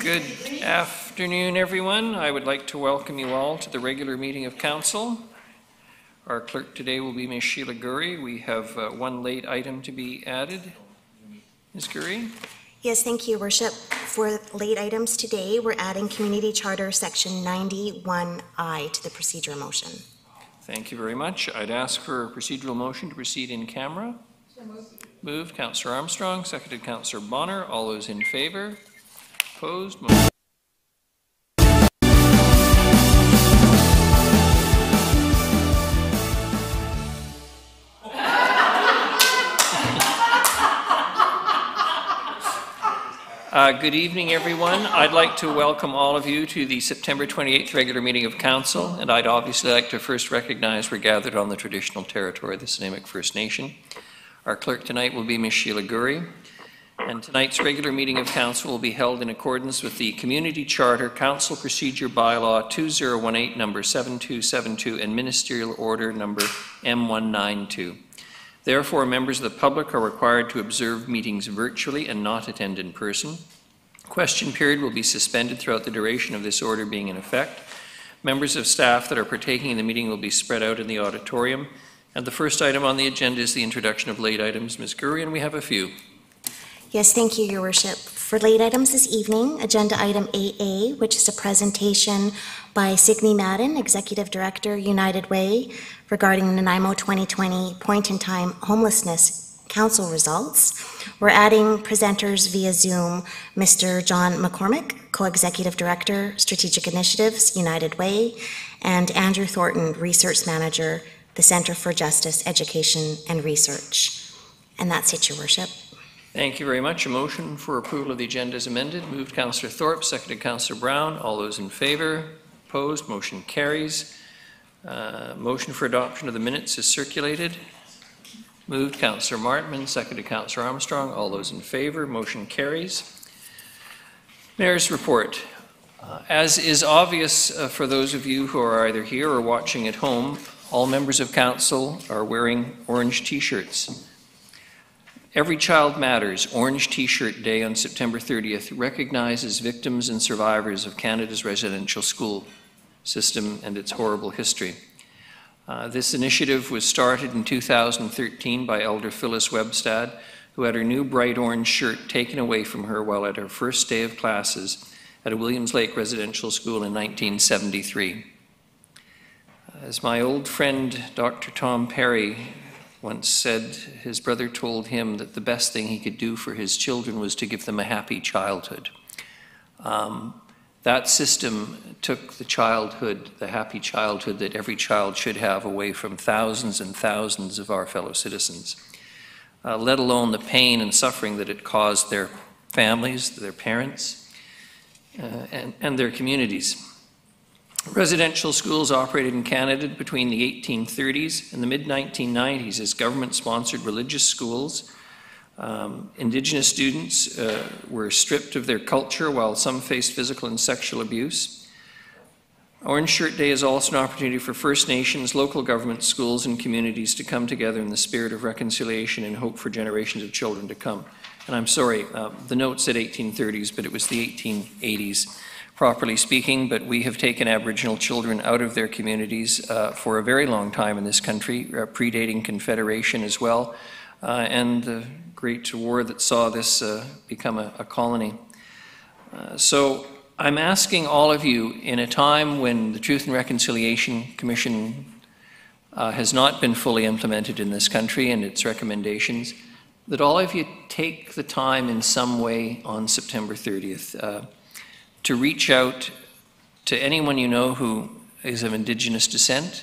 Good afternoon, everyone. I would like to welcome you all to the regular meeting of Council. Our clerk today will be Ms. Sheila Gurry. We have one late item to be added. Ms. Gurry? Yes, thank you, Worship. For late items today, we're adding Community Charter Section 91I to the procedure motion. Thank you very much. I'd ask for a procedural motion to proceed in camera. Moved, Councillor Armstrong, seconded Councillor Bonner. All those in favour? Opposed? Motion. Good evening, everyone. I'd like to welcome all of you to the September 28th regular meeting of Council, and I'd obviously like to first recognize we're gathered on the traditional territory of the Snuneymuxw First Nation. Our clerk tonight will be Ms. Sheila Gurry, and tonight's regular meeting of Council will be held in accordance with the Community Charter, Council Procedure Bylaw 2018 number 7272 and Ministerial Order number M192. Therefore, members of the public are required to observe meetings virtually and not attend in person. Question period will be suspended throughout the duration of this order being in effect. Members of staff that are partaking in the meeting will be spread out in the auditorium. And the first item on the agenda is the introduction of late items. Ms. Gurry, and we have a few. Yes, thank you, Your Worship. For late items this evening, agenda item 8A, which is a presentation by Signe Madden, Executive Director, United Way, regarding the Nanaimo 2020 point-in-time homelessness council results. We're adding presenters via Zoom, Mr. John McCormick, Co-Executive Director, Strategic Initiatives, United Way, and Andrew Thornton, Research Manager, the Centre for Justice, Education and Research. And that's it, Your Worship. Thank you very much. A motion for approval of the agenda is amended. Moved Councillor Thorpe, seconded Councillor Brown. All those in favour? Opposed? Motion carries. Motion for adoption of the minutes is circulated. Moved Councillor Martman, seconded Councillor Armstrong. All those in favour? Motion carries. Mayor's report. As is obvious for those of you who are either here or watching at home, all members of Council are wearing orange T-shirts. Every Child Matters Orange T-shirt Day on September 30th recognizes victims and survivors of Canada's residential school system and its horrible history. This initiative was started in 2013 by Elder Phyllis Webstad, who had her new bright orange shirt taken away from her while at her first day of classes at a Williams Lake residential school in 1973. As my old friend Dr. Tom Perry once said, his brother told him that the best thing he could do for his children was to give them a happy childhood. That system took the childhood, the happy childhood that every child should have, away from thousands and thousands of our fellow citizens, let alone the pain and suffering that it caused their families, their parents, and their communities. Residential schools operated in Canada between the 1830s and the mid-1990s as government-sponsored religious schools. Indigenous students were stripped of their culture while some faced physical and sexual abuse. Orange Shirt Day is also an opportunity for First Nations, local government, schools and communities to come together in the spirit of reconciliation and hope for generations of children to come. And I'm sorry, the note said 1830s, but it was the 1880s. Properly speaking, but we have taken Aboriginal children out of their communities for a very long time in this country, predating Confederation as well, and the Great War that saw this become a colony. So I'm asking all of you, in a time when the Truth and Reconciliation Commission has not been fully implemented in this country and its recommendations, that all of you take the time in some way on September 30th to reach out to anyone you know who is of Indigenous descent.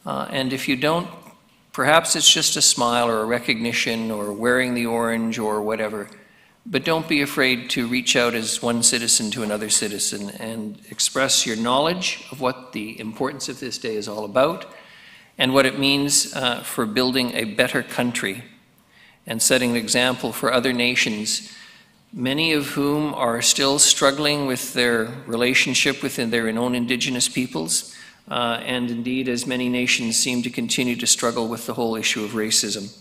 And if you don't, perhaps it's just a smile or a recognition or wearing the orange or whatever. But don't be afraid to reach out as one citizen to another citizen and express your knowledge of what the importance of this day is all about and what it means for building a better country and setting an example for other nations, many of whom are still struggling with their relationship within their own Indigenous peoples, and indeed, as many nations seem to continue to struggle with the whole issue of racism.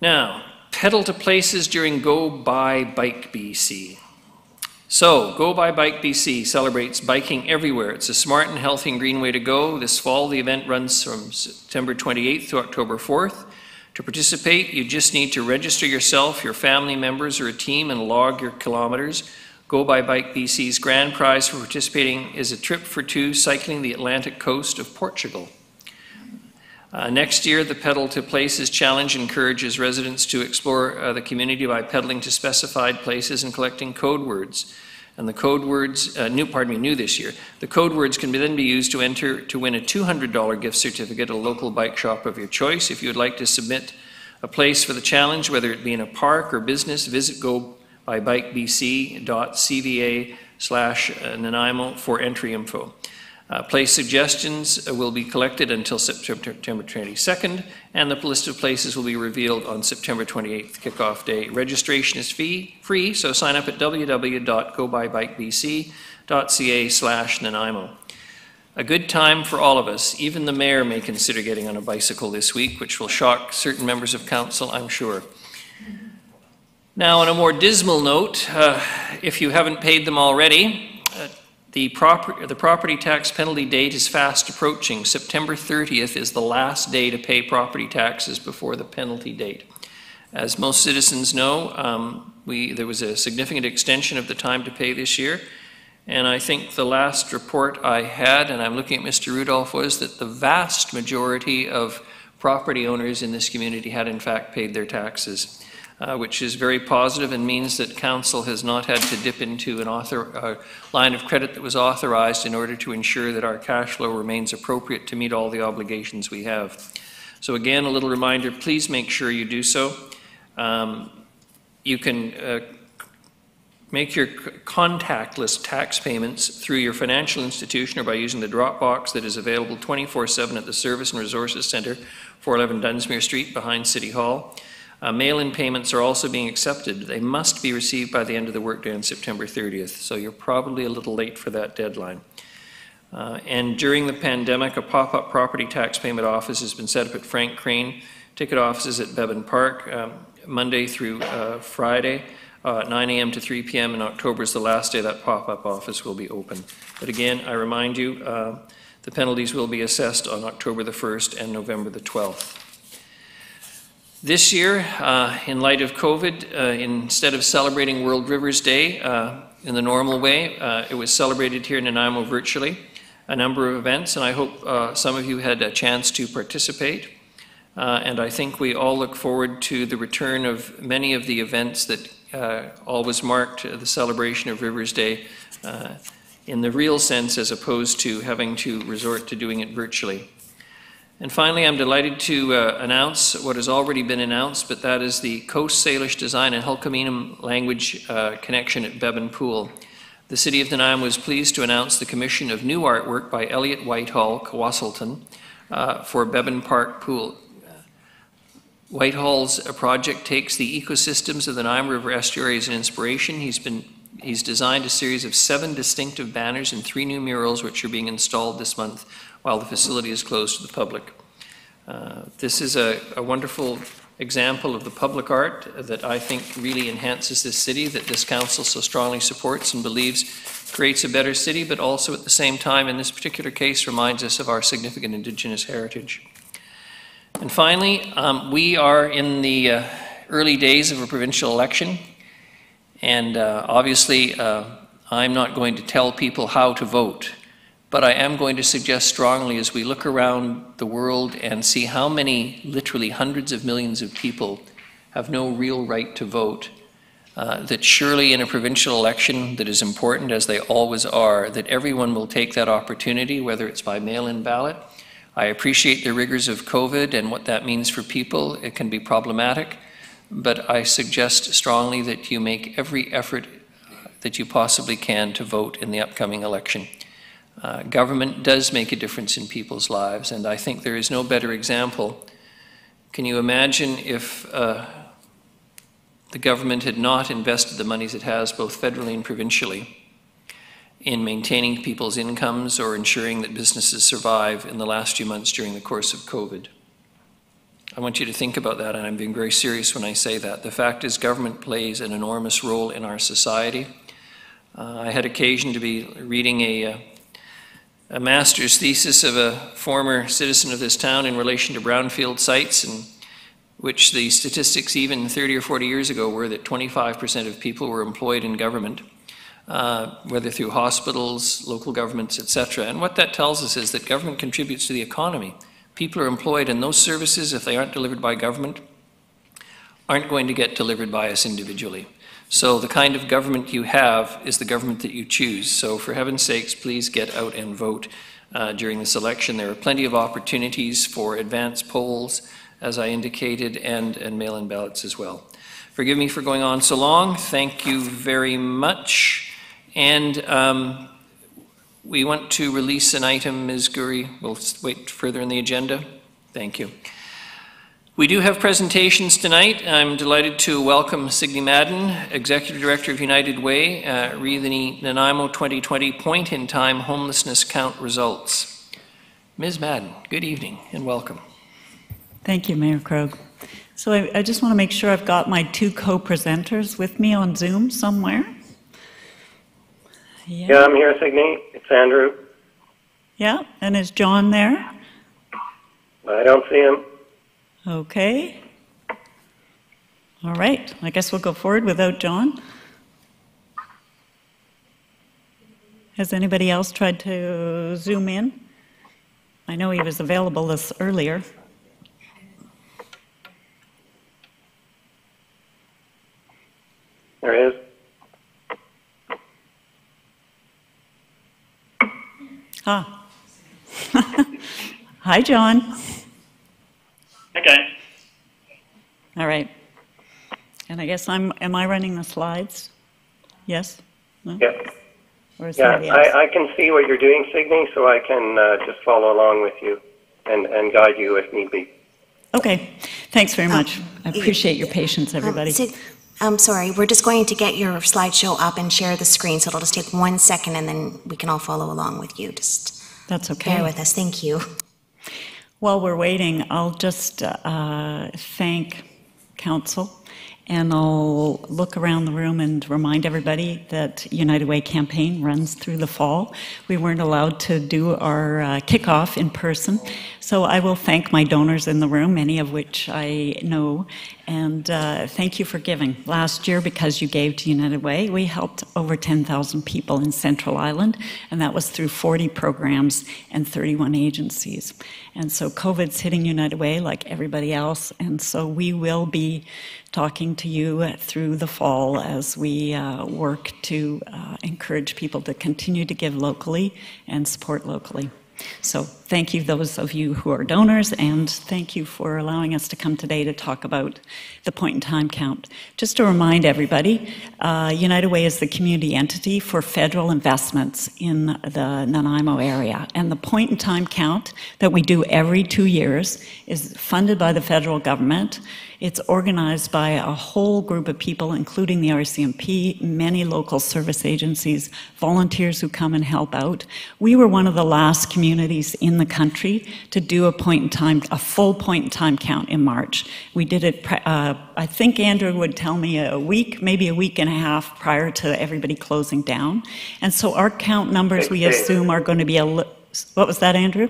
Now, pedal to places during Go By Bike BC. So, Go By Bike BC celebrates biking everywhere. It's a smart and healthy and green way to go. This fall, the event runs from September 28th to October 4th. To participate, you just need to register yourself, your family members, or a team and log your kilometers. Go By Bike BC's grand prize for participating is a trip for two cycling the Atlantic coast of Portugal. Next year, the Pedal to Places Challenge encourages residents to explore the community by pedaling to specified places and collecting code words. And the code words, new this year, the code words can then be used to enter to win a $200 gift certificate at a local bike shop of your choice. If you would like to submit a place for the challenge, whether it be in a park or business, visit gobybikebc.ca/Nanaimo for entry info. Place suggestions will be collected until September 22nd, and the list of places will be revealed on September 28th, kickoff day. Registration is free, so sign up at www.gobybikebc.ca/Nanaimo. A good time for all of us. Even the mayor may consider getting on a bicycle this week, which will shock certain members of council, I'm sure. Now, on a more dismal note, if you haven't paid them already, the property tax penalty date is fast approaching. September 30th is the last day to pay property taxes before the penalty date. As most citizens know, there was a significant extension of the time to pay this year, and I think the last report I had, and I'm looking at Mr. Rudolph, was that the vast majority of property owners in this community had in fact paid their taxes. Which is very positive and means that council has not had to dip into a line of credit that was authorized in order to ensure that our cash flow remains appropriate to meet all the obligations we have. So again, a little reminder, please make sure you do so. You can make your contactless tax payments through your financial institution or by using the drop box that is available 24/7 at the Service and Resources Centre, 411 Dunsmuir Street behind City Hall. Mail-in payments are also being accepted. They must be received by the end of the workday on September 30th, so you're probably a little late for that deadline. And during the pandemic, a pop-up property tax payment office has been set up at Frank Crane, ticket offices at Bevan Park, Monday through Friday, 9 a.m. to 3 p.m. In October is the last day that pop-up office will be open. But again, I remind you, the penalties will be assessed on October the 1st and November the 12th. This year, in light of COVID, instead of celebrating World Rivers Day in the normal way, it was celebrated here in Nanaimo virtually, a number of events, and I hope some of you had a chance to participate. And I think we all look forward to the return of many of the events that always marked the celebration of Rivers Day in the real sense, as opposed to having to resort to doing it virtually. And finally, I'm delighted to announce what has already been announced, but that is the Coast Salish Design and Hulkaminam Language Connection at Bevan Pool. The City of Nanaimo was pleased to announce the commission of new artwork by Elliot Whitehall, Cowasalton, for Bevan Park Pool. Whitehall's project takes the ecosystems of the Nanaimo River estuary as an inspiration. He's designed a series of 7 distinctive banners and 3 new murals which are being installed this month while the facility is closed to the public. This is a wonderful example of the public art that I think really enhances this city, that this council so strongly supports and believes creates a better city, but also at the same time, in this particular case, reminds us of our significant Indigenous heritage. And finally, we are in the early days of a provincial election, and obviously I'm not going to tell people how to vote. But I am going to suggest strongly, as we look around the world and see how many, literally hundreds of millions of people have no real right to vote, that surely in a provincial election that is important, as they always are, that everyone will take that opportunity, whether it's by mail-in ballot. I appreciate the rigors of COVID and what that means for people. It can be problematic, but I suggest strongly that you make every effort that you possibly can to vote in the upcoming election. Government does make a difference in people's lives, and I think there is no better example. Can you imagine if the government had not invested the monies it has, both federally and provincially, in maintaining people's incomes or ensuring that businesses survive in the last few months during the course of COVID? I want you to think about that, and I'm being very serious when I say that. The fact is, government plays an enormous role in our society. I had occasion to be reading a master's thesis of a former citizen of this town in relation to brownfield sites, in which the statistics even 30 or 40 years ago were that 25% of people were employed in government, whether through hospitals, local governments, etc. And what that tells us is that government contributes to the economy. People are employed, and those services, if they aren't delivered by government, aren't going to get delivered by us individually. So the kind of government you have is the government that you choose. So for heaven's sakes, please get out and vote during this election. There are plenty of opportunities for advance polls, as I indicated, and mail-in ballots as well. Forgive me for going on so long. Thank you very much. And we want to release an item, Ms. Guri. We'll wait further in the agenda. Thank you. We do have presentations tonight. I'm delighted to welcome Signe Madden, Executive Director of United Way, read the Nanaimo 2020 point-in-time homelessness count results. Ms. Madden, good evening and welcome. Thank you, Mayor Krog. So I just want to make sure I've got my two co-presenters with me on Zoom somewhere. Yeah, I'm here, Signe. It's Andrew. Yeah, and is John there? I don't see him. Okay. All right, I guess we'll go forward without John. Has anybody else tried to Zoom in? I know he was available this earlier. There he is. Ah. Hi, John. Okay. All right. And I guess am I running the slides? Yes? No? Yeah. Or is Yeah, somebody else? I can see what you're doing, Signe, so I can just follow along with you and guide you if need be. Okay. Thanks very much. I appreciate your patience, everybody. I'm sorry, we're just going to get your slideshow up and share the screen, so it'll just take 1 second and then we can all follow along with you. Just That's okay. bear with us. Thank you. While we're waiting, I'll just thank Council, and I'll look around the room and remind everybody that United Way campaign runs through the fall. We weren't allowed to do our kickoff in person, so I will thank my donors in the room, many of which I know, and thank you for giving. Last year, because you gave to United Way, we helped over 10,000 people in Central Island, and that was through 40 programs and 31 agencies. And so COVID's hitting United Way like everybody else, and so we will be talking to you through the fall as we work to encourage people to continue to give locally and support locally. So thank you, those of you who are donors, and thank you for allowing us to come today to talk about the point-in-time count. Just to remind everybody, United Way is the community entity for federal investments in the Nanaimo area, and the point-in-time count that we do every 2 years is funded by the federal government. It's organized by a whole group of people, including the RCMP, many local service agencies, volunteers who come and help out. We were one of the last communities in the country to do a full point-in-time count in March. We did it, I think Andrew would tell me a week, maybe a week and a half prior to everybody closing down. And so our count numbers, we assume, are going to be what was that, Andrew?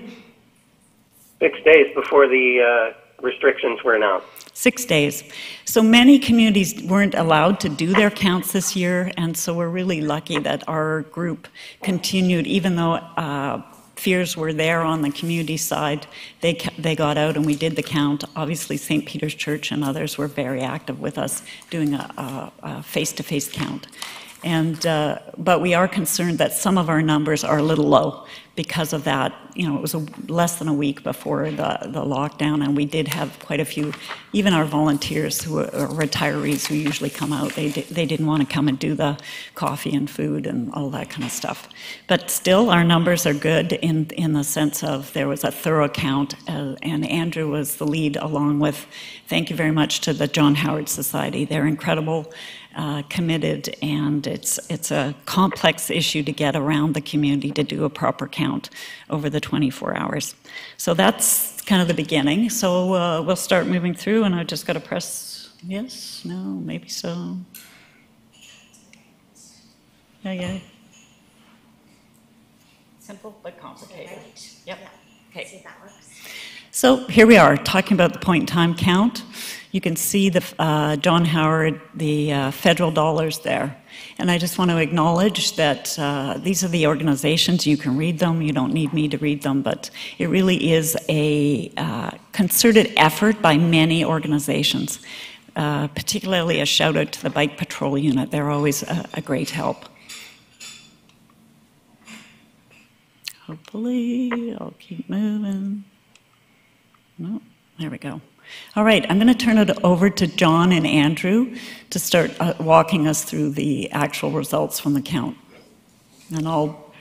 6 days before the restrictions were announced. 6 days. So many communities weren't allowed to do their counts this year, and so we're really lucky that our group continued, even though fears were there on the community side, they got out and we did the count. Obviously, St. Peter's Church and others were very active with us doing a face-to-face count. But we are concerned that some of our numbers are a little low because of that. You know, it was less than a week before the lockdown, and we did have quite a few, even our volunteers who are retirees who usually come out, they didn't want to come and do the coffee and food and all that kind of stuff. But still, our numbers are good in the sense of there was a thorough count, and Andrew was the lead, along with, thank you very much to the John Howard Society. They're incredible. Committed, and it's a complex issue to get around the community to do a proper count over the 24 hours. So that's it's kind of the beginning. So we'll start moving through, and I've just got to press yes, no, maybe so. Yeah. Simple but complicated. Yep. Okay. See if that works. So here we are, talking about the point-in-time count. You can see the John Howard, the federal dollars there. And I just want to acknowledge that these are the organizations. You can read them. You don't need me to read them. But it really is a concerted effort by many organizations, particularly a shout-out to the Bike Patrol Unit. They're always a great help. Hopefully, I'll keep moving. No, there we go. All right, I'm going to turn it over to John and Andrew to start walking us through the actual results from the count. And I'll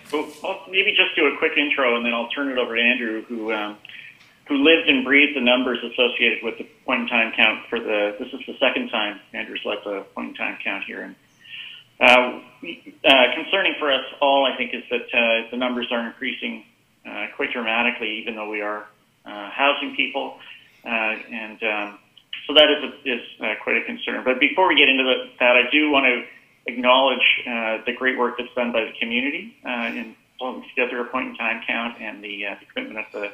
maybe just do a quick intro, and then I'll turn it over to Andrew, who lived and breathed the numbers associated with the point-in-time count for this is the second time Andrew's led the point-in-time count here. And concerning for us all, I think, is that the numbers are increasing quite dramatically, even though we are housing people. So that is quite a concern. But before we get into that, I do want to acknowledge the great work that's done by the community in pulling together a point-in-time count, and the commitment of the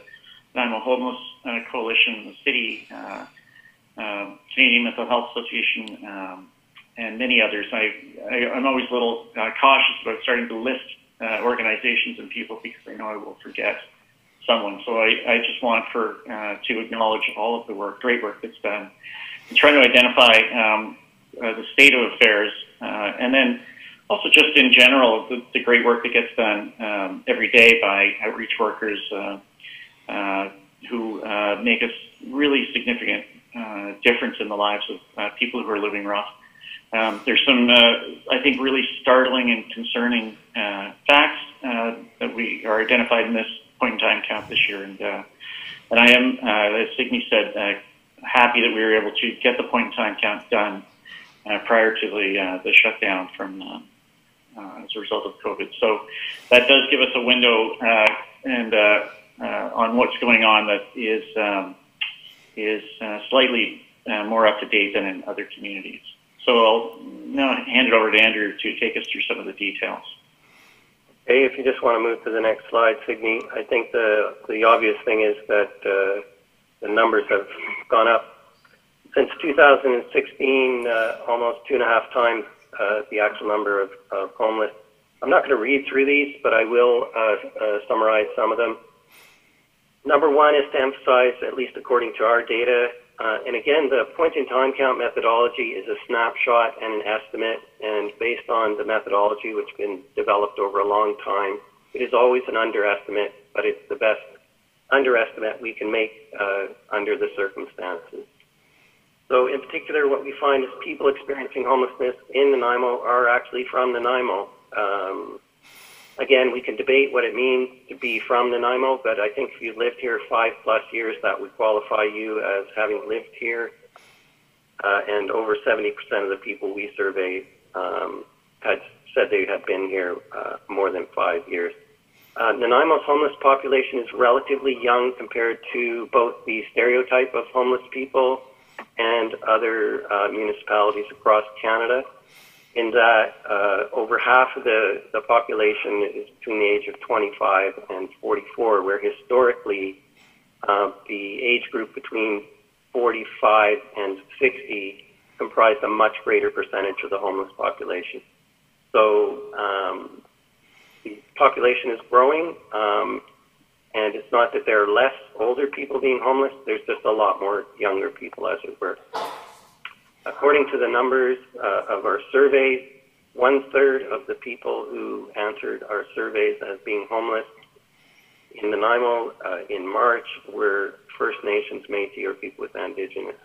Nanaimo Homeless Coalition, the city, Canadian Mental Health Association, and many others. I'm always a little cautious about starting to list organizations and people because I know I will forget someone. So I just want to acknowledge all of the great work that's done, and try to identify the state of affairs, and then also just in general the great work that gets done every day by outreach workers who make a really significant difference in the lives of people who are living rough. There's some, I think, really startling and concerning facts that we are identified in this point-in-time count this year, and I am, as Signe said, happy that we were able to get the point-in-time count done prior to the shutdown from as a result of COVID. So that does give us a window and on what's going on that is slightly more up to date than in other communities. So I'll now hand it over to Andrew to take us through some of the details. Hey, if you just want to move to the next slide, Signe, I think the obvious thing is that the numbers have gone up since 2016, almost 2.5 times the actual number of homeless. I'm not going to read through these, but I will summarize some of them. Number one is to emphasize, at least according to our data, and again, the point-in-time count methodology is a snapshot and an estimate, and based on the methodology, which has been developed over a long time, it is always an underestimate, but it's the best underestimate we can make under the circumstances. So in particular, what we find is people experiencing homelessness in Nanaimo are actually from Nanaimo. Again, we can debate what it means to be from Nanaimo, but I think if you lived here 5+ years, that would qualify you as having lived here. And over 70% of the people we surveyed had said they had been here more than 5 years. Nanaimo's homeless population is relatively young compared to both the stereotype of homeless people and other municipalities across Canada, in that over half of the population is between the age of 25 and 44, where historically the age group between 45 and 60 comprised a much greater percentage of the homeless population. So the population is growing, and it's not that there are less older people being homeless, there's just a lot more younger people, as it were. According to the numbers of our surveys, 1/3 of the people who answered our surveys as being homeless in Nanaimo in March were First Nations, Métis, or people with Indigenous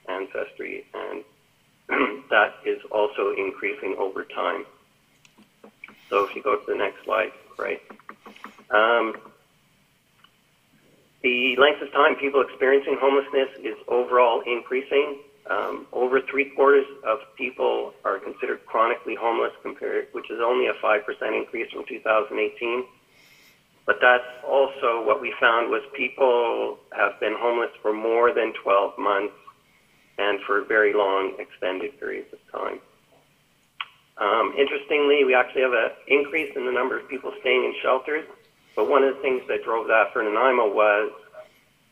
ancestry, and that is also increasing over time. So if you go to the next slide, right. The length of time people experiencing homelessness is overall increasing. Over 3/4 of people are considered chronically homeless, which is only a 5% increase from 2018. But that's also what we found was people have been homeless for more than 12 months and for very long extended periods of time. Interestingly, we actually have an increase in the number of people staying in shelters, but one of the things that drove that for Nanaimo was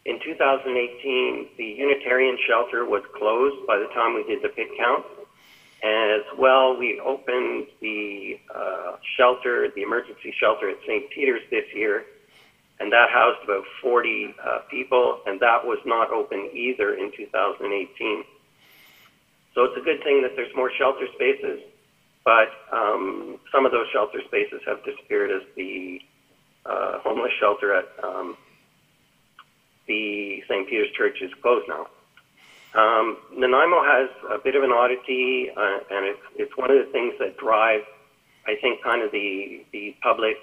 in 2018, the Unitarian shelter was closed by the time we did the pit count. As well, we opened the shelter, the emergency shelter at St. Peter's this year, and that housed about 40 people, and that was not open either in 2018. So it's a good thing that there's more shelter spaces, but some of those shelter spaces have disappeared as the homeless shelter at the St. Peter's Church is closed now. Nanaimo has a bit of an oddity, and it's one of the things that drive, I think, kind of the public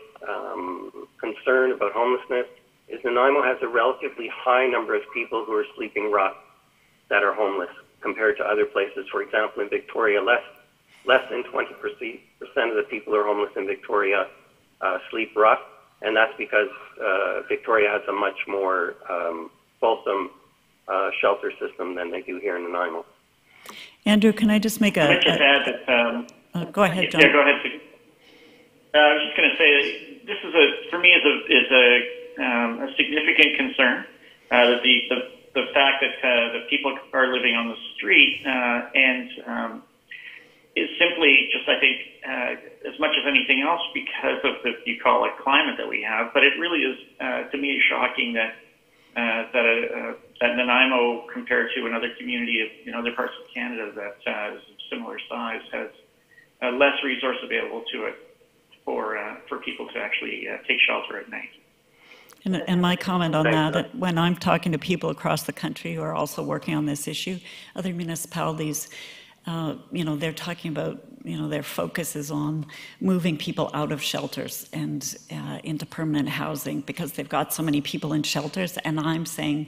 concern about homelessness, is Nanaimo has a relatively high number of people who are sleeping rough that are homeless compared to other places. For example, in Victoria, less than 20% of the people who are homeless in Victoria sleep rough, and that's because Victoria has a much more fulsome shelter system than they do here in Nanaimo. Andrew, can I just make a... I'd just add that... go ahead, John. Yeah, go ahead. I was just going to say that this is for me is a significant concern. That the fact that people are living on the street and is simply just, I think, as much as anything else, because of the, you call it, climate that we have. But it really is, to me, shocking that Nanaimo, compared to another community in other parts of Canada that is of similar size, has less resource available to it for people to actually take shelter at night. And my comment on that, when I'm talking to people across the country who are also working on this issue, other municipalities, they're talking about, their focus is on moving people out of shelters and into permanent housing because they've got so many people in shelters. And I'm saying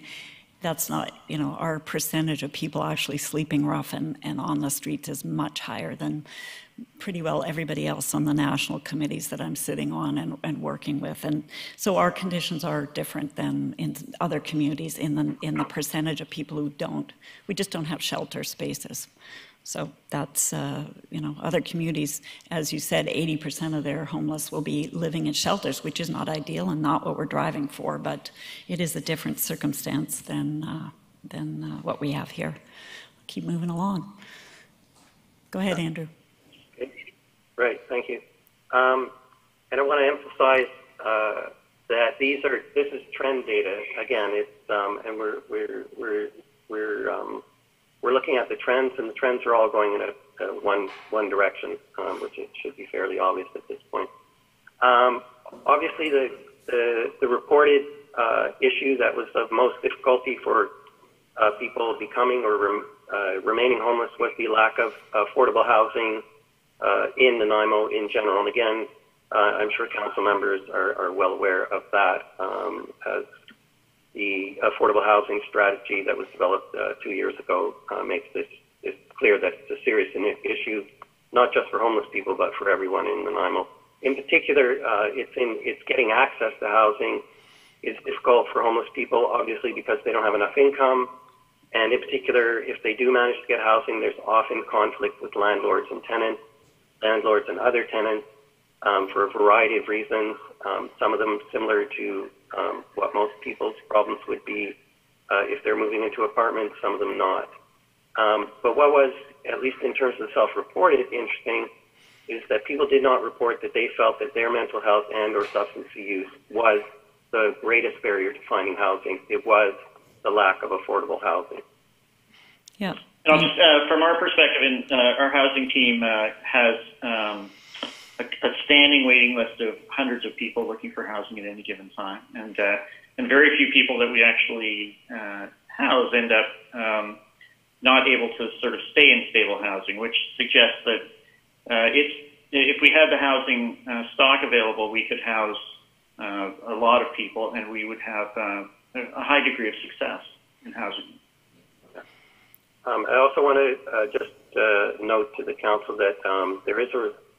that's not, our percentage of people actually sleeping rough and on the streets is much higher than pretty well everybody else on the national committees that I'm sitting on and working with. And so our conditions are different than in other communities in the percentage of people who we just don't have shelter spaces. So that's, other communities, as you said, 80% of their homeless will be living in shelters, which is not ideal and not what we're driving for, but it is a different circumstance than what we have here. Keep moving along. Go ahead, Andrew. Okay. Right, thank you. And I want to emphasize that this is trend data. Again, it's and we're looking at the trends, and the trends are all going in one direction, which it should be fairly obvious at this point. Obviously, the reported issue that was of most difficulty for people becoming or remaining homeless was the lack of affordable housing in Nanaimo in general. And again, I'm sure council members are well aware of that, as the affordable housing strategy that was developed 2 years ago makes this clear that it's a serious issue, not just for homeless people, but for everyone in Nanaimo. In particular, it's getting access to housing is difficult for homeless people, obviously, because they don't have enough income. And in particular, if they do manage to get housing, there's often conflict with landlords and tenants, landlords and other tenants, for a variety of reasons. Some of them similar to what most people's problems would be if they're moving into apartments, some of them not. But what was, at least in terms of self-reported, interesting is that people did not report that they felt that their mental health and or substance use was the greatest barrier to finding housing. It was the lack of affordable housing. Yeah. And I'll just, from our perspective, our housing team has a standing waiting list of hundreds of people looking for housing at any given time, and very few people that we actually house end up not able to sort of stay in stable housing, which suggests that if we had the housing stock available, we could house a lot of people, and we would have a high degree of success in housing. I also want to just note to the council that there is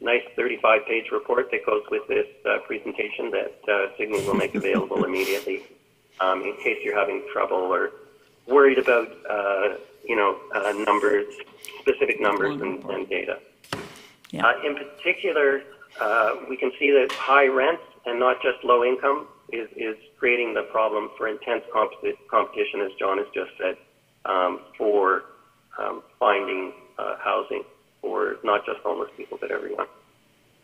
nice 35-page report that goes with this presentation that Signe will make available immediately in case you're having trouble or worried about, numbers, specific numbers and data. Yeah. In particular, we can see that high rents and not just low income is creating the problem for intense competition, as John has just said, for finding housing for not just homeless people, but everyone.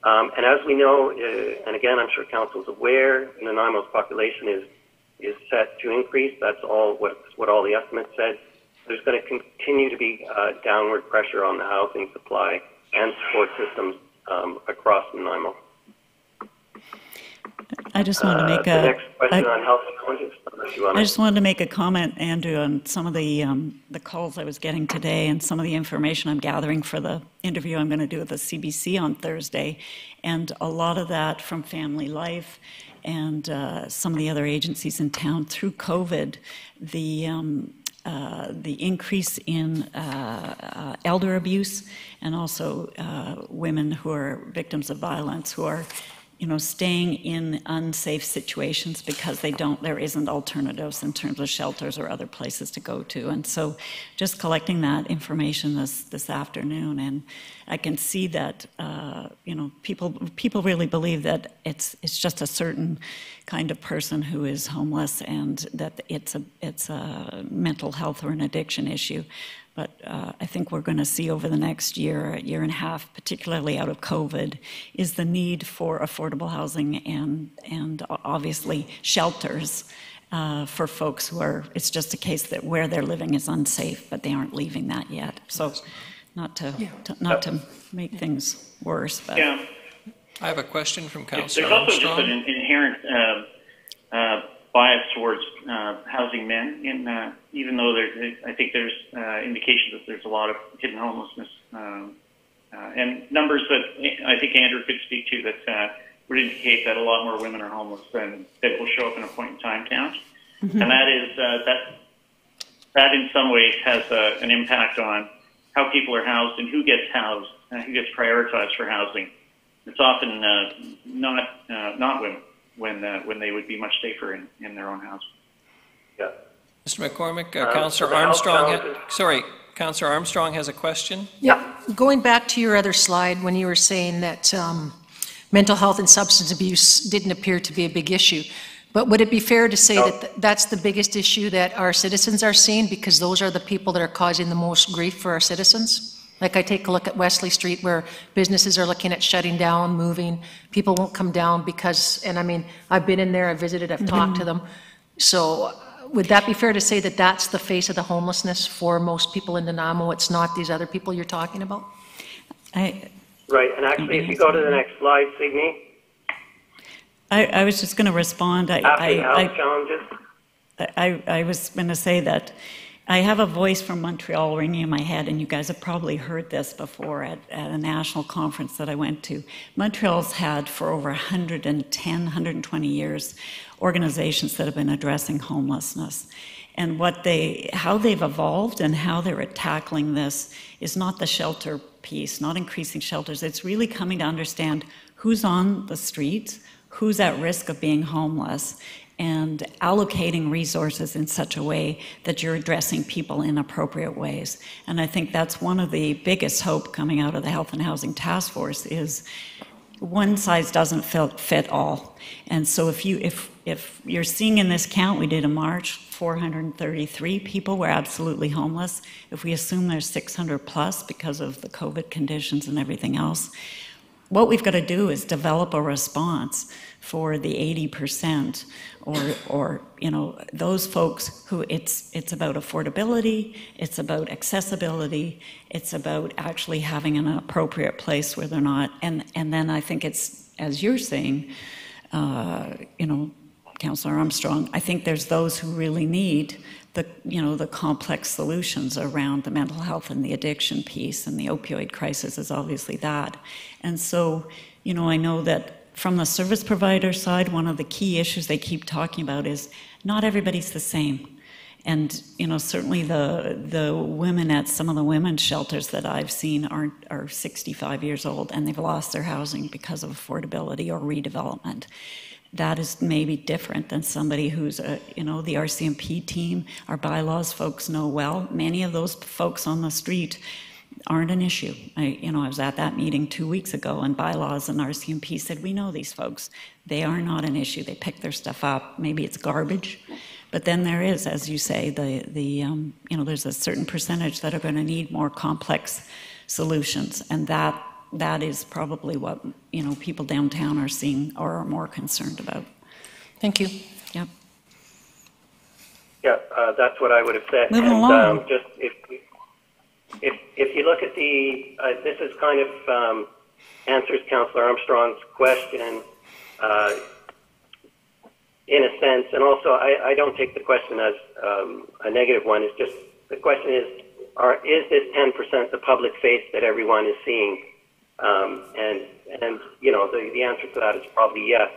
And as we know, and again, I'm sure Council's aware, Nanaimo's population is set to increase. That's all what all the estimates said. There's going to continue to be downward pressure on the housing supply and support systems across Nanaimo. I just wanted to make the next question on health challenges. I just wanted to make a comment, Andrew, on some of the calls I was getting today and some of the information I'm gathering for the interview I'm going to do with the CBC on Thursday, and a lot of that from Family Life and some of the other agencies in town. Through COVID, the increase in elder abuse and also women who are victims of violence who are staying in unsafe situations because there isn't alternatives in terms of shelters or other places to go to. And so just collecting that information this afternoon, and I can see that, people really believe that it's just a certain kind of person who is homeless and that it's a mental health or an addiction issue. But I think we're going to see over the next year and a half, particularly out of COVID, is the need for affordable housing and obviously shelters for folks who are, it's just a case that where they're living is unsafe, but they aren't leaving that yet. So not to make things worse. But. Yeah. I have a question from Councillor There's also Armstrong. just an inherent bias towards housing men, even though I think there's indications that there's a lot of hidden homelessness and numbers that I think Andrew could speak to that would indicate that a lot more women are homeless than that will show up in a point-in-time count. Mm-hmm. And that is that in some ways has an impact on how people are housed and who gets housed, who gets prioritized for housing. It's often not women when they would be much safer in their own house. Yeah. Mr. McCormick, Councillor Armstrong. Councillor Armstrong has a question. Yeah, going back to your other slide when you were saying that mental health and substance abuse didn't appear to be a big issue. But would it be fair to say that that's the biggest issue that our citizens are seeing, because those are the people that are causing the most grief for our citizens? Like I take a look at Wesley Street where businesses are looking at shutting down, moving. People won't come down because, and I mean, I've been in there, I've visited, I've talked to them. So would that be fair to say that that's the face of the homelessness for most people in Nanaimo? It's not these other people you're talking about? Right, and actually if you go to the next slide, Signe. I was just going to respond. Health challenges. I was going to say that I have a voice from Montreal ringing in my head, and you guys have probably heard this before at a national conference that I went to. Montreal's had for over 120 years organizations that have been addressing homelessness. And how they've evolved and how they're tackling this is not the shelter piece, not increasing shelters. It's really coming to understand who's on the streets, who's at risk of being homeless, and allocating resources in such a way that you're addressing people in appropriate ways. And I think that's one of the biggest hope coming out of the Health and Housing Task Force is one size doesn't fit all. And so if you're seeing in this count, we did in March, 433 people were absolutely homeless. If we assume there's 600 plus because of the COVID conditions and everything else, what we've got to do is develop a response for the 80% or those folks who it's about affordability, it's about accessibility, it's about actually having an appropriate place where they're not. And then I think it's, as you're saying, Councillor Armstrong, I think there's those who really need the complex solutions around the mental health and the addiction piece, and the opioid crisis is obviously that. And so, I know that from the service provider side, one of the key issues they keep talking about is not everybody's the same. And, you know, certainly the women at some of the women's shelters that I've seen are 65 years old, and they've lost their housing because of affordability or redevelopment. That is maybe different than somebody who's, you know, the RCMP team, our bylaws folks know well. Many of those folks on the street aren't an issue. I was at that meeting 2 weeks ago, and bylaws and RCMP said, we know these folks. They are not an issue. They pick their stuff up. Maybe it's garbage. But then there is, as you say, there's a certain percentage that are going to need more complex solutions, and that is probably what, you know, people downtown are seeing or are more concerned about. Thank you. Yep. Yeah, that's what I would have said. Moving along. Just if you look at the, this is kind of answers Councillor Armstrong's question in a sense, and also I don't take the question as a negative one. It's just the question is this 10% the public face that everyone is seeing? And you know, the answer to that is probably yes.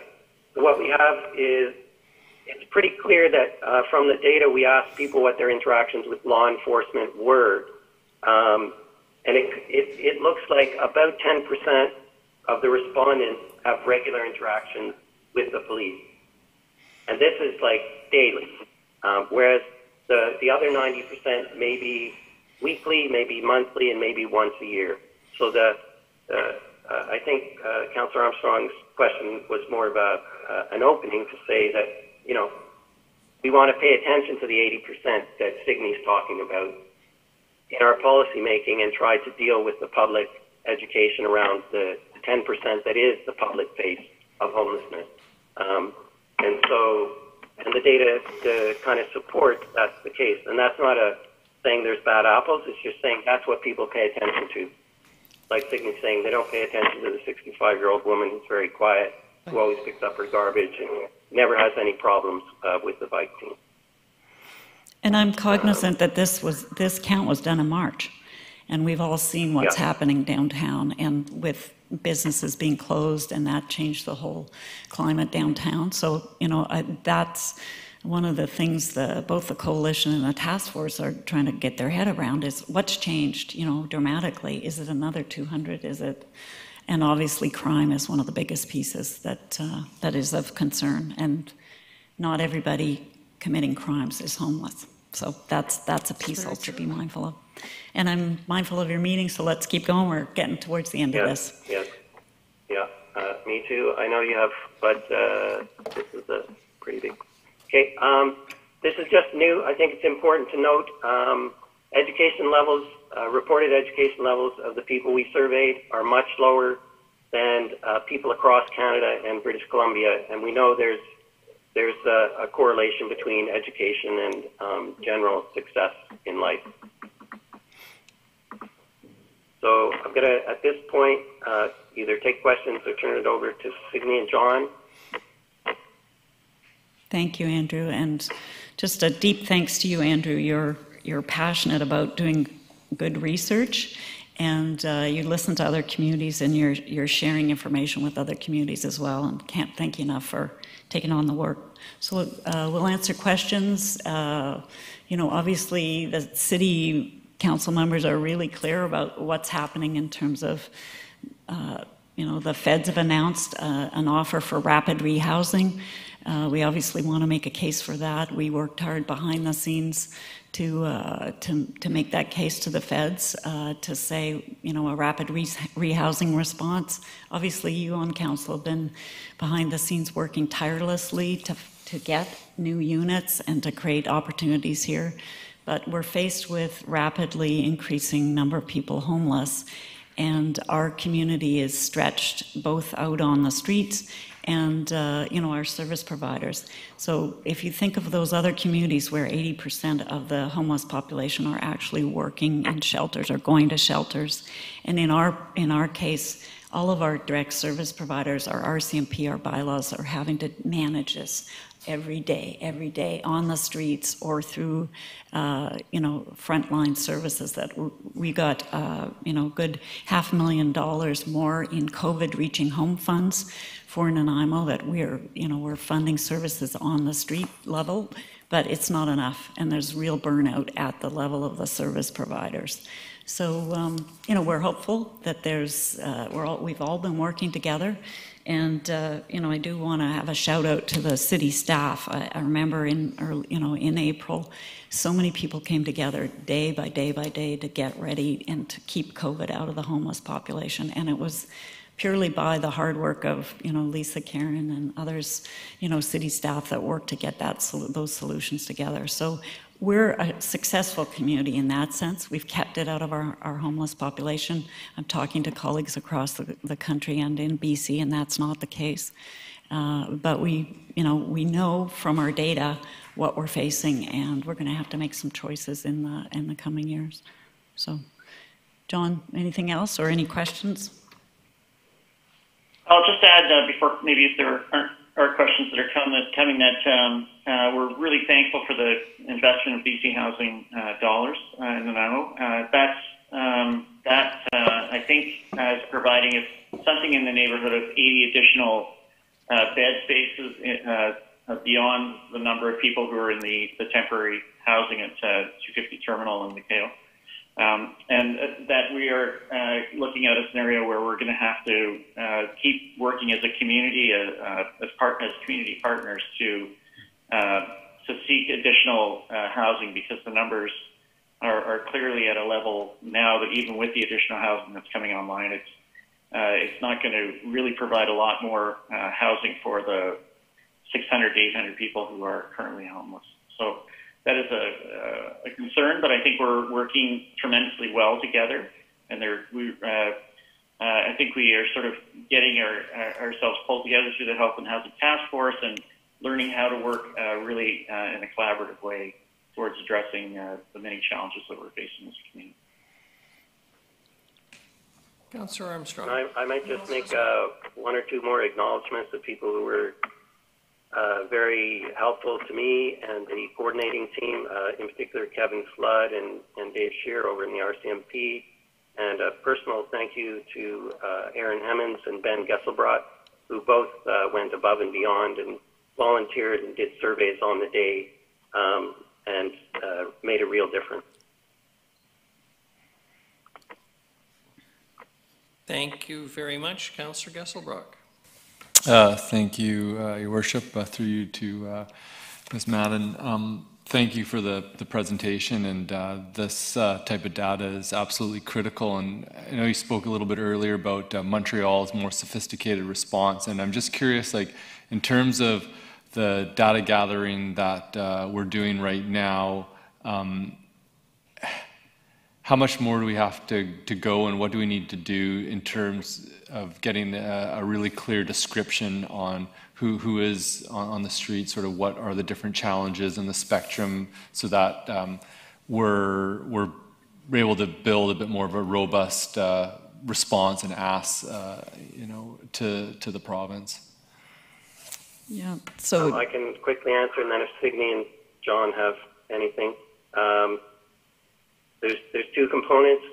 So what we have is, it's pretty clear that from the data we asked people what their interactions with law enforcement were. And it looks like about 10% of the respondents have regular interactions with the police. And this is like daily. Whereas the other 90% maybe weekly, maybe monthly, and maybe once a year. So I think Councillor Armstrong's question was more of an opening to say that, you know, we want to pay attention to the 80% that Signy's talking about in our policy making and try to deal with the public education around the 10% that is the public face of homelessness. And the data to kind of support that's the case. And that's not saying there's bad apples, it's just saying that's what people pay attention to. Like Signy's saying, they don't pay attention to the 65-year-old woman who's very quiet, who always picks up her garbage and never has any problems with the bike team. And I'm cognizant that this count was done in March, and we've all seen what's happening downtown, and with businesses being closed, and that changed the whole climate downtown. So, you know, that's one of the things both the coalition and the task force are trying to get their head around is what's changed, you know, dramatically. Is it another 200? Is it? And obviously crime is one of the biggest pieces that is of concern, and not everybody committing crimes is homeless. So that's a piece also to be mindful of. And I'm mindful of your meeting, so let's keep going. We're getting towards the end of this. Yes. Me too. I know you have, but this is a pretty big. Okay. This is just new. I think it's important to note education levels, reported education levels of the people we surveyed are much lower than people across Canada and British Columbia, and we know there's a correlation between education and general success in life. So I'm going to, at this point, either take questions or turn it over to Signy and John. Thank you, Andrew, and just a deep thanks to you, Andrew. You're passionate about doing good research, and you listen to other communities, and you're sharing information with other communities as well, and can't thank you enough for taking on the work. So we'll answer questions. You know, obviously the city council members are really clear about what's happening in terms of, you know, the feds have announced an offer for rapid rehousing. We obviously want to make a case for that. We worked hard behind the scenes to make that case to the feds, to say, you know, a rapid rehousing response. Obviously, you on council have been behind the scenes working tirelessly to get new units and to create opportunities here. But we're faced with rapidly increasing number of people homeless, and our community is stretched both out on the streets and you know, our service providers. So if you think of those other communities where 80% of the homeless population are actually working in shelters or going to shelters, and in our case, all of our direct service providers, our RCMP, our bylaws, are having to manage this every day on the streets or through, you know, frontline services that we got, you know, good $500,000 more in COVID reaching home funds for Nanaimo that we're funding services on the street level, but it's not enough, and there's real burnout at the level of the service providers. So, we're hopeful that we've all been working together, and I do want to have a shout out to the city staff. I remember in April, so many people came together day by day by day to get ready and to keep COVID out of the homeless population, and it was purely by the hard work of Lisa, Karen, and others, city staff that worked to get those solutions together. So we're a successful community in that sense. We've kept it out of our homeless population. I'm talking to colleagues across the country and in BC, and that's not the case. But we know from our data what we're facing, and we're going to have to make some choices in the coming years. So, John, anything else or any questions? I'll just add before maybe if there are questions that are coming that we're really thankful for the investment of BC Housing dollars in Nanaimo. That I think is providing us something in the neighborhood of 80 additional bed spaces beyond the number of people who are in the temporary housing at 250 Terminal in Macao. And that we are looking at a scenario where we're going to have to keep working as a community, as community partners to seek additional housing, because the numbers are clearly at a level now that even with the additional housing that's coming online, it's not going to really provide a lot more housing for the 600 to 800 people who are currently homeless. So that is a concern, but I think we're working tremendously well together, and I think we are sort of getting ourselves pulled together through the Health and Housing Task Force and learning how to work really in a collaborative way towards addressing the many challenges that we're facing as a community. Councillor Armstrong. I might just make one or two more acknowledgements of people who were very helpful to me and the coordinating team, in particular Kevin Flood and Dave Shear over in the RCMP. And a personal thank you to Aaron Hemmons and Ben Gesselbrot, who both went above and beyond and volunteered and did surveys on the day and made a real difference. Thank you very much, Councillor Gesselbrock. Thank you, Your Worship. Through you to Ms. Madden. Thank you for the presentation, and this type of data is absolutely critical. And I know you spoke a little bit earlier about Montreal's more sophisticated response, and I'm just curious, like in terms of the data gathering that we're doing right now, how much more do we have to go, and what do we need to do in terms of getting a really clear description on who is on the street, sort of what are the different challenges in the spectrum, so that we're able to build a bit more of a robust response and ask, to the province? Yeah. So I can quickly answer, and then if Signe and John have anything. There's two components.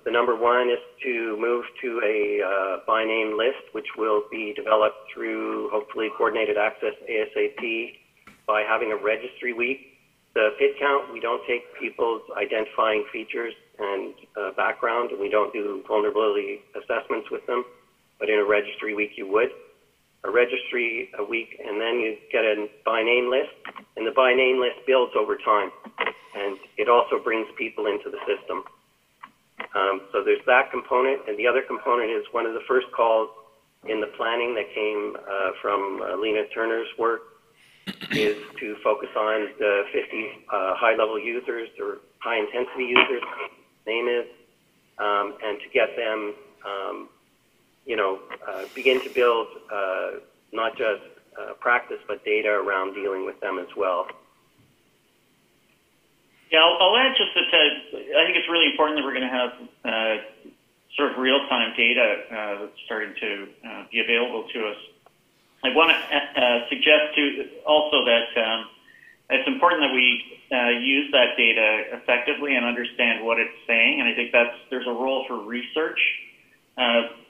The number one is to move to a by name list, which will be developed through hopefully coordinated access ASAP by having a registry week. The PIT count, we don't take people's identifying features and background, and we don't do vulnerability assessments with them, but in a registry week you would. A registry a week, and then you get a by name list, and the by name list builds over time, and it also brings people into the system. So there's that component, and the other component is one of the first calls in the planning that came from Lena Turner's work is to focus on the 50 high-level users or high-intensity users, name is, and to get them begin to build not just practice, but data around dealing with them as well. Yeah, I'll add just that I think it's really important that we're going to have sort of real-time data that's starting to be available to us. I want to suggest also that it's important that we use that data effectively and understand what it's saying, and I think there's a role for research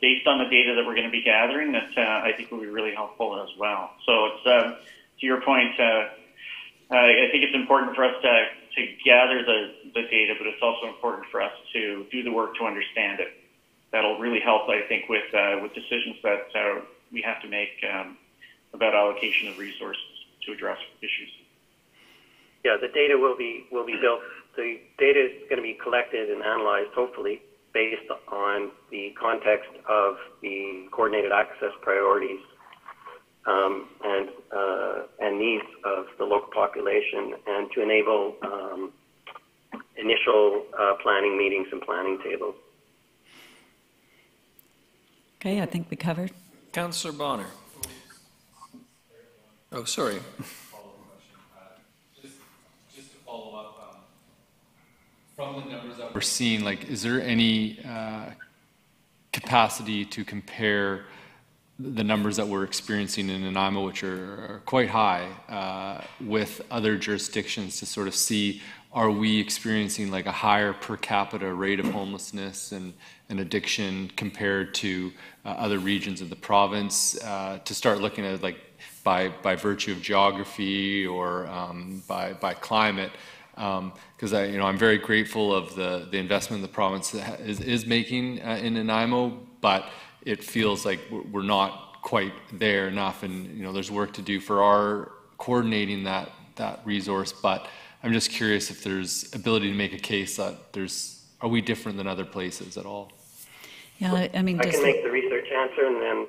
based on the data that we're going to be gathering that I think will be really helpful as well. So it's, to your point, I think it's important for us to gather the data, but it's also important for us to do the work to understand it. That'll really help, I think, with decisions that we have to make about allocation of resources to address issues. Yeah, the data will be built. The data is going to be collected and analyzed, hopefully, based on the context of the coordinated access priorities and needs of the local population, and to enable initial planning meetings and planning tables. Okay, I think we covered. Councillor Bonner. Oh, sorry. Just to follow up, from the numbers that we're seeing, like, is there any capacity to compare the numbers that we're experiencing in Nanaimo, which are quite high, with other jurisdictions to sort of see, are we experiencing like a higher per capita rate of homelessness and addiction compared to other regions of the province, to start looking at like by virtue of geography or by climate, because I'm very grateful of the investment the province is making in Nanaimo, but it feels like we're not quite there enough, and there's work to do for our coordinating that resource. But I'm just curious if there's ability to make a case that are we different than other places at all? Yeah, I mean, I can make the research answer, and then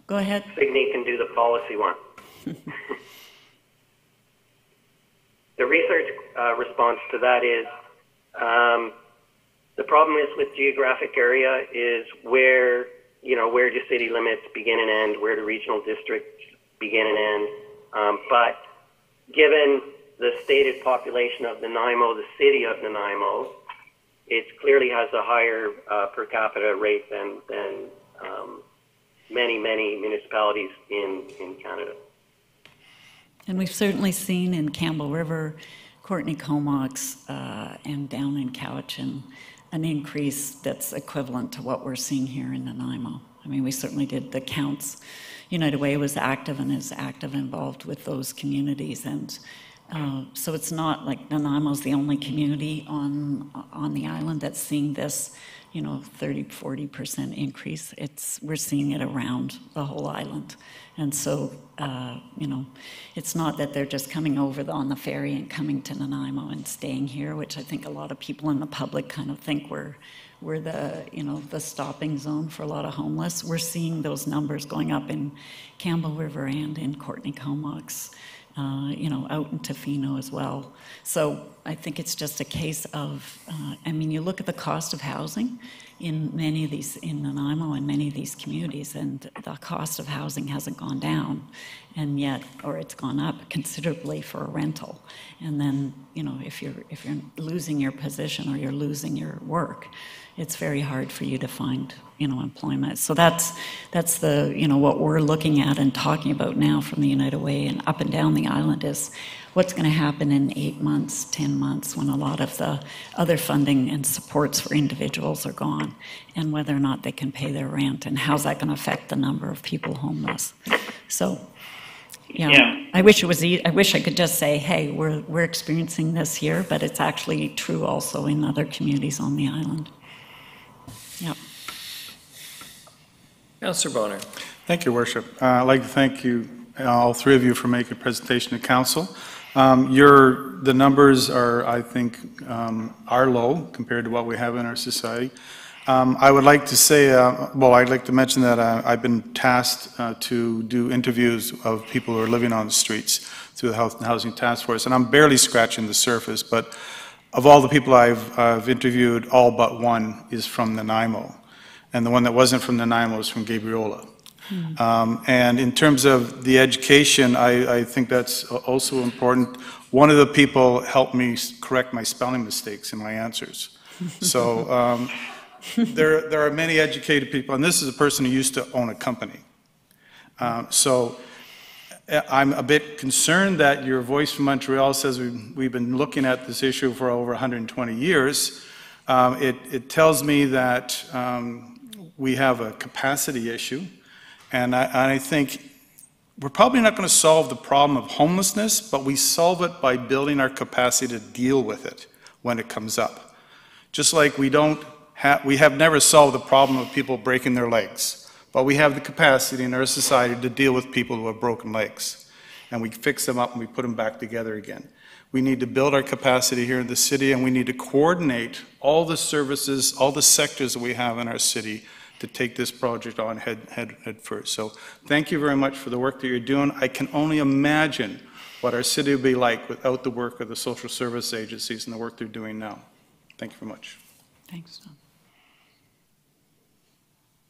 go ahead. Signe can do the policy one. The research response to that is, the problem is with geographic area is where do city limits begin and end, where do regional districts begin and end. But given the stated population of Nanaimo, the city of Nanaimo, it clearly has a higher per capita rate than many municipalities in Canada. And we've certainly seen in Campbell River, Courtenay Comox, and down in Cowichan, an increase that's equivalent to what we're seeing here in Nanaimo. I mean, we certainly did the counts. United Way was active and is active involved with those communities, and so it's not like Nanaimo's the only community on the island that's seeing this 30-40% increase. We're seeing it around the whole island. And so, it's not that they're just coming over on the ferry and coming to Nanaimo and staying here, which I think a lot of people in the public kind of think we're the stopping zone for a lot of homeless. We're seeing those numbers going up in Campbell River and in Courtenay Comox, out in Tofino as well. So I think it's just a case of, you look at the cost of housing in Nanaimo and many of these communities, and the cost of housing hasn't gone down, and yet, or it's gone up considerably for a rental. And then, if you're losing your position or you're losing your work, it's very hard for you to find, employment. So that's the, what we're looking at and talking about now from the United Way and up and down the island is what's going to happen in 8 months, 10 months, when a lot of the other funding and supports for individuals are gone, and whether or not they can pay their rent, and how's that going to affect the number of people homeless. So, yeah. I wish it was. I wish I could just say, "Hey, we're experiencing this here," but it's actually true also in other communities on the island. Yep. Councillor Bonner. Thank you, Worship. I'd like to thank you, all three of you, for making a presentation to Council. The numbers are, I think, are low compared to what we have in our society. I would like to say, I'd like to mention that I've been tasked to do interviews of people who are living on the streets through the Health and Housing Task Force, and I'm barely scratching the surface, but of all the people I've interviewed, all but one is from Nanaimo. And the one that wasn't from Nanaimo was from Gabriola. And in terms of the education, I think that's also important. One of the people helped me correct my spelling mistakes in my answers. So there are many educated people, and this is a person who used to own a company. So I'm a bit concerned that your voice from Montreal says we've been looking at this issue for over 120 years. It tells me that we have a capacity issue, and I think we're probably not going to solve the problem of homelessness, but we solve it by building our capacity to deal with it when it comes up. Just like we have never solved the problem of people breaking their legs, but we have the capacity in our society to deal with people who have broken legs. And we fix them up and we put them back together again. We need to build our capacity here in the city, and we need to coordinate all the services, all the sectors that we have in our city to take this project on head first. So thank you very much for the work that you're doing. I can only imagine what our city would be like without the work of the social service agencies and the work they're doing now. Thank you very much. Thanks, Tom.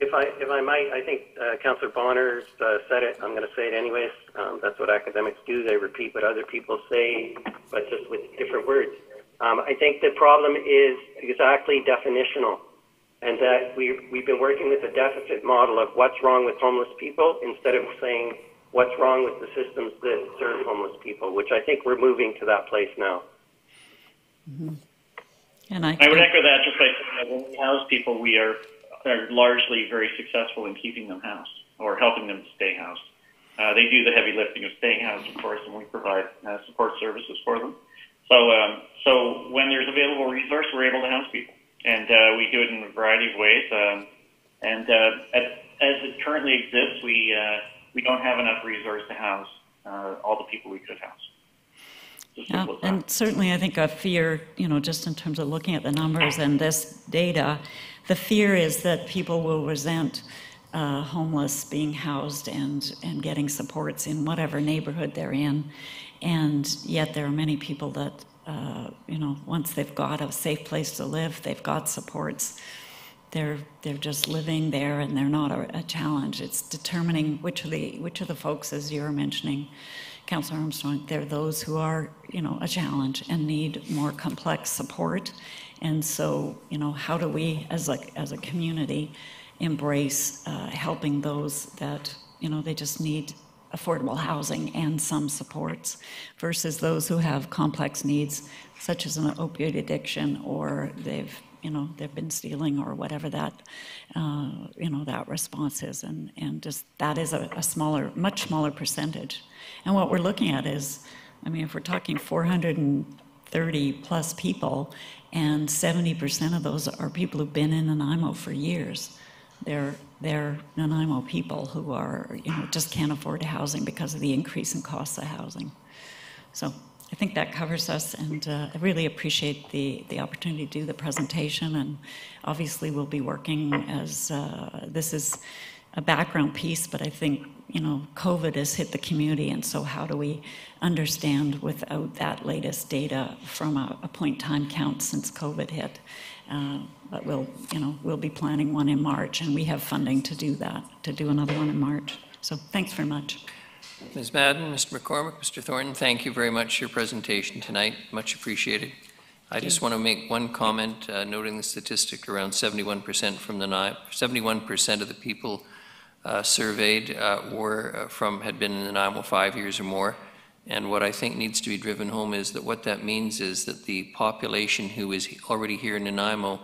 If I might, I think Councillor Bonner said it. I'm going to say it anyways. That's what academics do. They repeat what other people say, but just with different words. I think the problem is exactly definitional, and that we've been working with a deficit model of what's wrong with homeless people instead of saying what's wrong with the systems that serve homeless people, which I think we're moving to that place now. Mm-hmm. And I would echo that just by saying that when we house people, we are largely very successful in keeping them housed or helping them to stay housed. They do the heavy lifting of staying housed, of course, and we provide support services for them. So when there's available resource, we're able to house people. And we do it in a variety of ways. As it currently exists, we don't have enough resource to house all the people we could house. Yeah, and certainly I think a fear, just in terms of looking at the numbers and this data, the fear is that people will resent homeless being housed and getting supports in whatever neighborhood they're in. And yet there are many people that, once they've got a safe place to live, they've got supports, they're just living there and they're not a challenge. It's determining which of the folks, as you were mentioning, Councillor Armstrong, they're those who are, a challenge and need more complex support. And so, how do we, as a community, embrace helping those that, they just need affordable housing and some supports versus those who have complex needs, such as an opioid addiction, or they've been stealing or whatever that, that response is. And just that is a much smaller percentage. And what we're looking at is, if we're talking 430 plus people, and 70% of those are people who've been in Nanaimo for years. They're Nanaimo people who are, just can't afford housing because of the increase in costs of housing. So I think that covers us, and I really appreciate the opportunity to do the presentation. And obviously we'll be working as, this is a background piece, but I think, COVID has hit the community, and so how do we understand without that latest data from a point-in-time count since COVID hit? But we'll be planning one in March, and we have funding to do that, to do another one in March. So thanks very much. Ms. Madden, Mr. McCormick, Mr. Thornton, thank you very much for your presentation tonight. Much appreciated. I just want to make one comment, noting the statistic around 71% from the 71% of the people surveyed had been in Nanaimo 5 years or more. And what I think needs to be driven home is that what that means is that the population who is already here in Nanaimo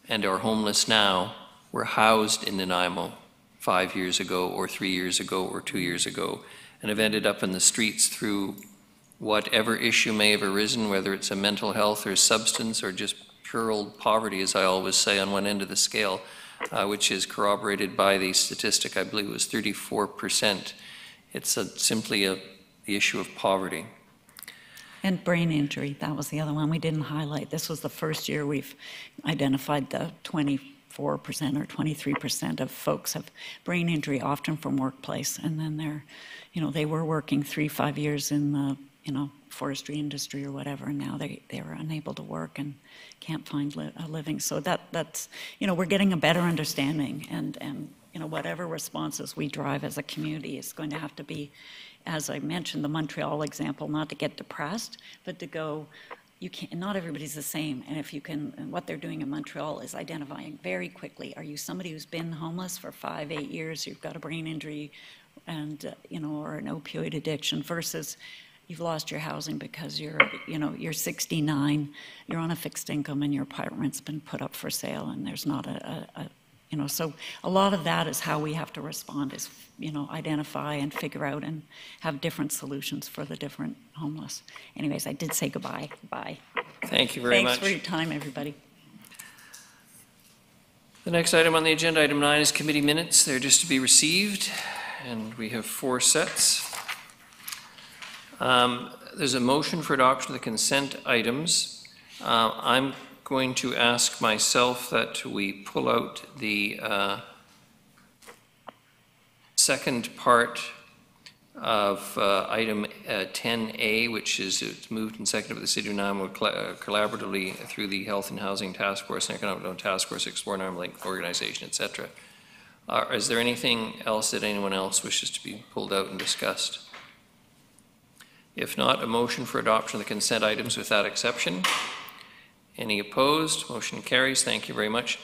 and are homeless now were housed in Nanaimo 5 years ago or 3 years ago or 2 years ago, and have ended up in the streets through whatever issue may have arisen, whether it's a mental health or substance or just pure old poverty, as I always say, on one end of the scale, which is corroborated by the statistic, I believe it was 34%. It's simply the issue of poverty. And brain injury, that was the other one we didn't highlight. This was the first year we've identified the 24% or 23% of folks have brain injury, often from workplace. And then they were working 3-5 years in the, forestry industry or whatever, and now they are unable to work and can't find a living. So that's, we're getting a better understanding, and whatever responses we drive as a community is going to have to be, as I mentioned, the Montreal example, not to get depressed, but to go, not everybody's the same. And if you can, and what they're doing in Montreal is identifying very quickly, are you somebody who's been homeless for 5-8 years, you've got a brain injury and, or an opioid addiction, versus you've lost your housing because you're 69, you're on a fixed income and your apartment's been put up for sale and there's not a You know, so a lot of that is how we have to respond, is, you know, identify and figure out and have different solutions for the different homeless. Anyways, I did say goodbye. Bye. Thank you very much. Thanks for your time, everybody. The next item on the agenda, item 9, is committee minutes. They're just to be received, and we have 4 sets. There's a motion for adoption of the consent items. I'm going to ask myself that we pull out the second part of item 10A, which is it's moved and seconded by the City of Nanaimo collaboratively through the Health and Housing Task Force and Economic Development Task Force, Explore an Arm's Length Organization, etc. Is there anything else that anyone else wishes to be pulled out and discussed? If not, a motion for adoption of the consent items with that exception. Any opposed? Motion carries. Thank you very much.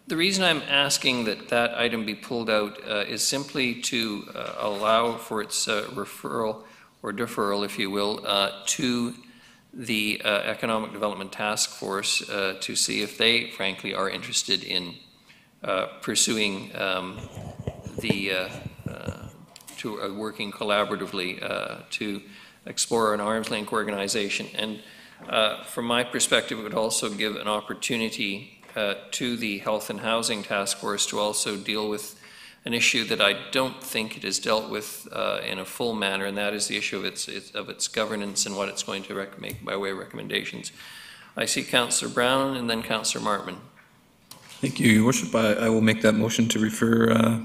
The reason I'm asking that that item be pulled out is simply to allow for its referral or deferral, if you will, to the Economic Development Task Force to see if they, frankly, are interested in pursuing working collaboratively to explore an arm's length organization. And from my perspective, it would also give an opportunity to the Health and Housing Task Force to also deal with an issue that I don't think it has dealt with in a full manner, and that is the issue of its governance and what it's going to make by way of recommendations. I see Councillor Brown and then Councillor Martman. Thank you, Your Worship. I will make that motion to refer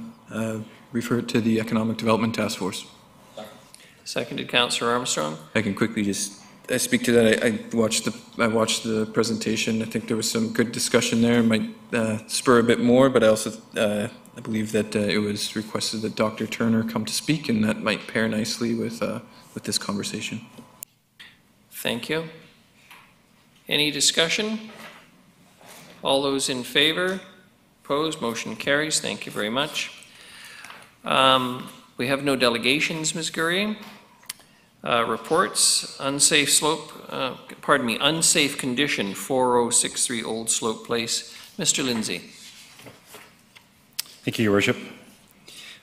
it to the Economic Development Task Force. Seconded, Councillor Armstrong. I can quickly just speak to that. I watched the presentation. I think there was some good discussion there. It might spur a bit more, but I also I believe that it was requested that Dr. Turner come to speak, and that might pair nicely with this conversation. Thank you. Any discussion? All those in favor? Opposed? Motion carries. Thank you very much. We have no delegations, Ms. Gurry. Reports, unsafe slope, unsafe condition, 4063 Old Slope Place. Mr. Lindsay. Thank you, Your Worship.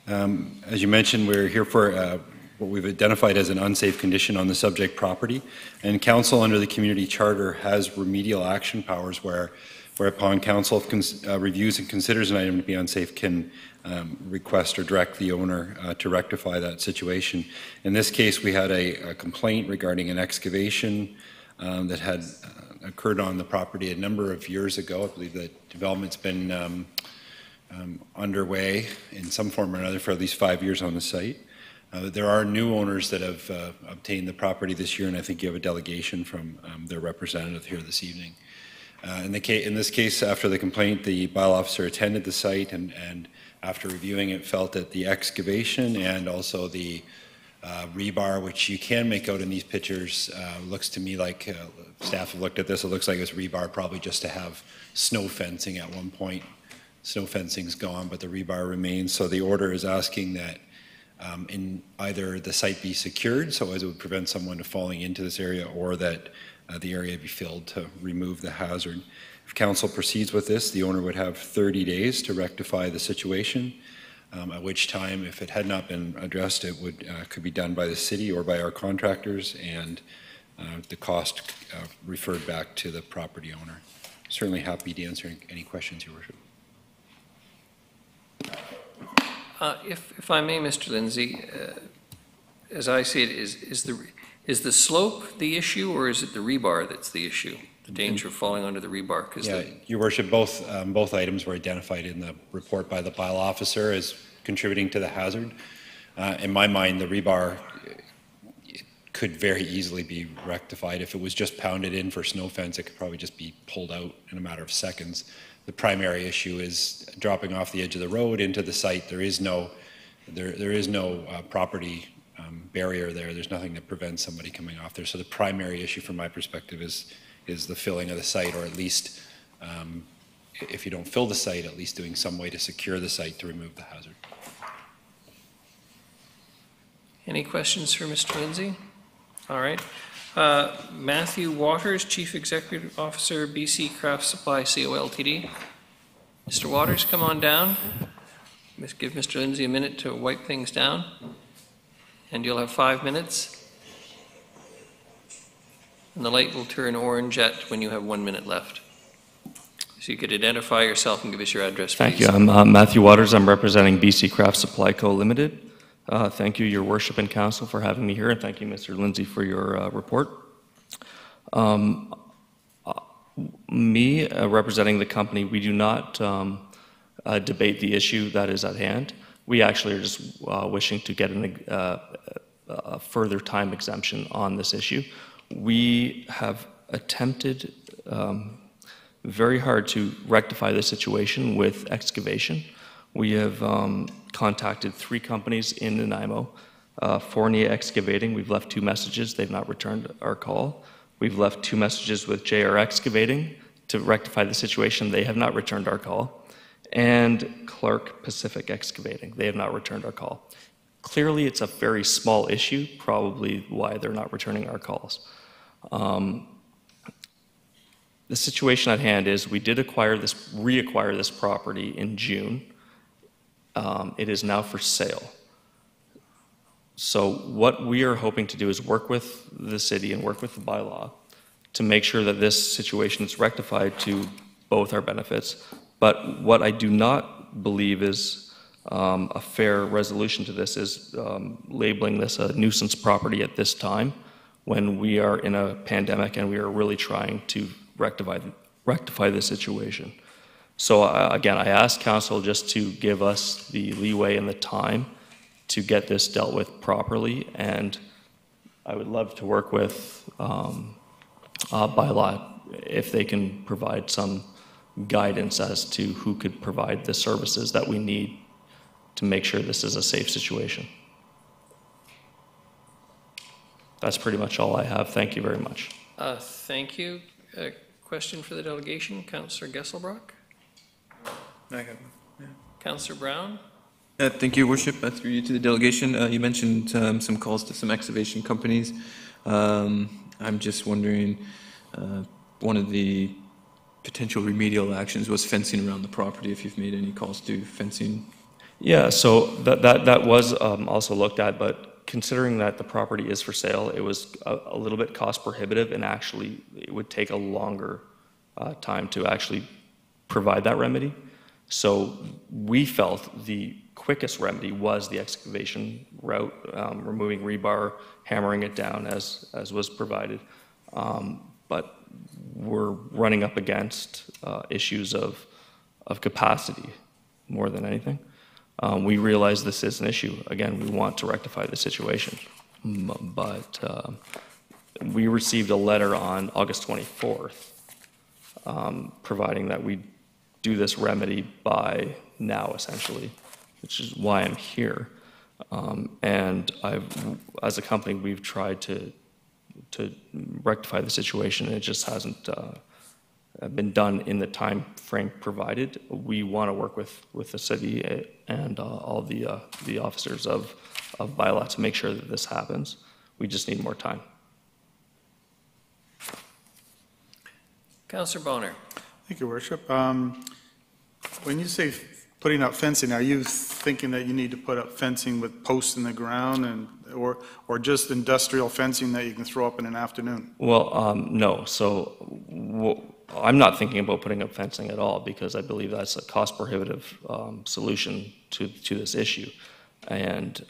As you mentioned, we're here for what we've identified as an unsafe condition on the subject property, and Council under the Community Charter has remedial action powers whereupon Council reviews and considers an item to be unsafe can request or direct the owner to rectify that situation. In this case, we had a complaint regarding an excavation that had occurred on the property a number of years ago. I believe that development's been underway in some form or another for at least 5 years on the site. There are new owners that have obtained the property this year, and I think you have a delegation from their representative here this evening. In this case, after the complaint, the bylaw officer attended the site and after reviewing it, felt that the excavation and also the rebar, which you can make out in these pictures, looks to me like, staff have looked at this, it looks like it's rebar probably just to have snow fencing at one point. Snow fencing's gone, but the rebar remains. So the order is asking that in either the site be secured, so as it would prevent someone from falling into this area, or that the area be filled to remove the hazard. If Council proceeds with this, the owner would have 30 days to rectify the situation, at which time, if it had not been addressed, it could be done by the city or by our contractors, and the cost referred back to the property owner. Certainly happy to answer any questions, Your Worship. If I may, Mr. Lindsay, as I see it, is the slope the issue, or is it the rebar that's the issue? The danger of falling under the rebar? Yeah, Your Worship, both items were identified in the report by the bylaw officer as contributing to the hazard. In my mind, the rebar could very easily be rectified. If it was just pounded in for snow fence, it could probably just be pulled out in a matter of seconds. The primary issue is dropping off the edge of the road into the site. There is no property barrier there. There's nothing that prevents somebody coming off there. So the primary issue from my perspective is the filling of the site, or at least if you don't fill the site, at least doing some way to secure the site to remove the hazard. Any questions for Mr. Lindsay? All right. Matthew Waters, Chief Executive Officer, BC Craft Supply Co. Ltd. Mr. Waters, come on down. Let's give Mr. Lindsay a minute to wipe things down. And you'll have 5 minutes. And the light will turn orange at when you have 1 minute left. So you could identify yourself and give us your address, please. Thank you. I'm Matthew Waters. I'm representing BC Craft Supply Co. Limited. Thank you, Your Worship and Council, for having me here, and thank you, Mr. Lindsay, for your report. Me, representing the company, we do not debate the issue that is at hand. We actually are just wishing to get a further time exemption on this issue. We have attempted very hard to rectify the situation with excavation. We have contacted 3 companies in Nanaimo. Fournier Excavating, we've left 2 messages. They've not returned our call. We've left 2 messages with JR Excavating to rectify the situation. They have not returned our call. And Clark Pacific Excavating, they have not returned our call. Clearly, it's a very small issue, probably why they're not returning our calls. The situation at hand is we did reacquire this property in June. It is now for sale. So what we are hoping to do is work with the city and work with the bylaw to make sure that this situation is rectified to both our benefits. But what I do not believe is a fair resolution to this is labeling this a nuisance property at this time when we are in a pandemic and we are really trying to rectify the situation. So again, I ask council just to give us the leeway and the time to get this dealt with properly, and I would love to work with bylaw if they can provide some guidance as to who could provide the services that we need to make sure this is a safe situation. That's pretty much all I have. Thank you very much. Thank you. A question for the delegation, Councillor Gesselbrock? I have, yeah. Councillor Brown? Thank you, Worship. Through you to the delegation. You mentioned some calls to some excavation companies. I'm just wondering, one of the potential remedial actions was fencing around the property, if you've made any calls to fencing. Yeah, so that was also looked at, but considering that the property is for sale, it was a little bit cost prohibitive, and actually it would take a longer time to actually provide that remedy. So we felt the quickest remedy was the excavation route, removing rebar, hammering it down as was provided. But we're running up against issues of capacity more than anything. We realize this is an issue. Again, we want to rectify the situation. But we received a letter on August 24th providing that we do this remedy by now, essentially, which is why I'm here. And as a company, we've tried to rectify the situation, and it just hasn't been done in the time frame provided. We want to work with the city and all the officers of bylaw to make sure that this happens. We just need more time. Councillor Boner. Thank you, Worship. When you say putting up fencing, are you thinking that you need to put up fencing with posts in the ground or just industrial fencing that you can throw up in an afternoon? Well, no. So I'm not thinking about putting up fencing at all because I believe that's a cost prohibitive solution to this issue and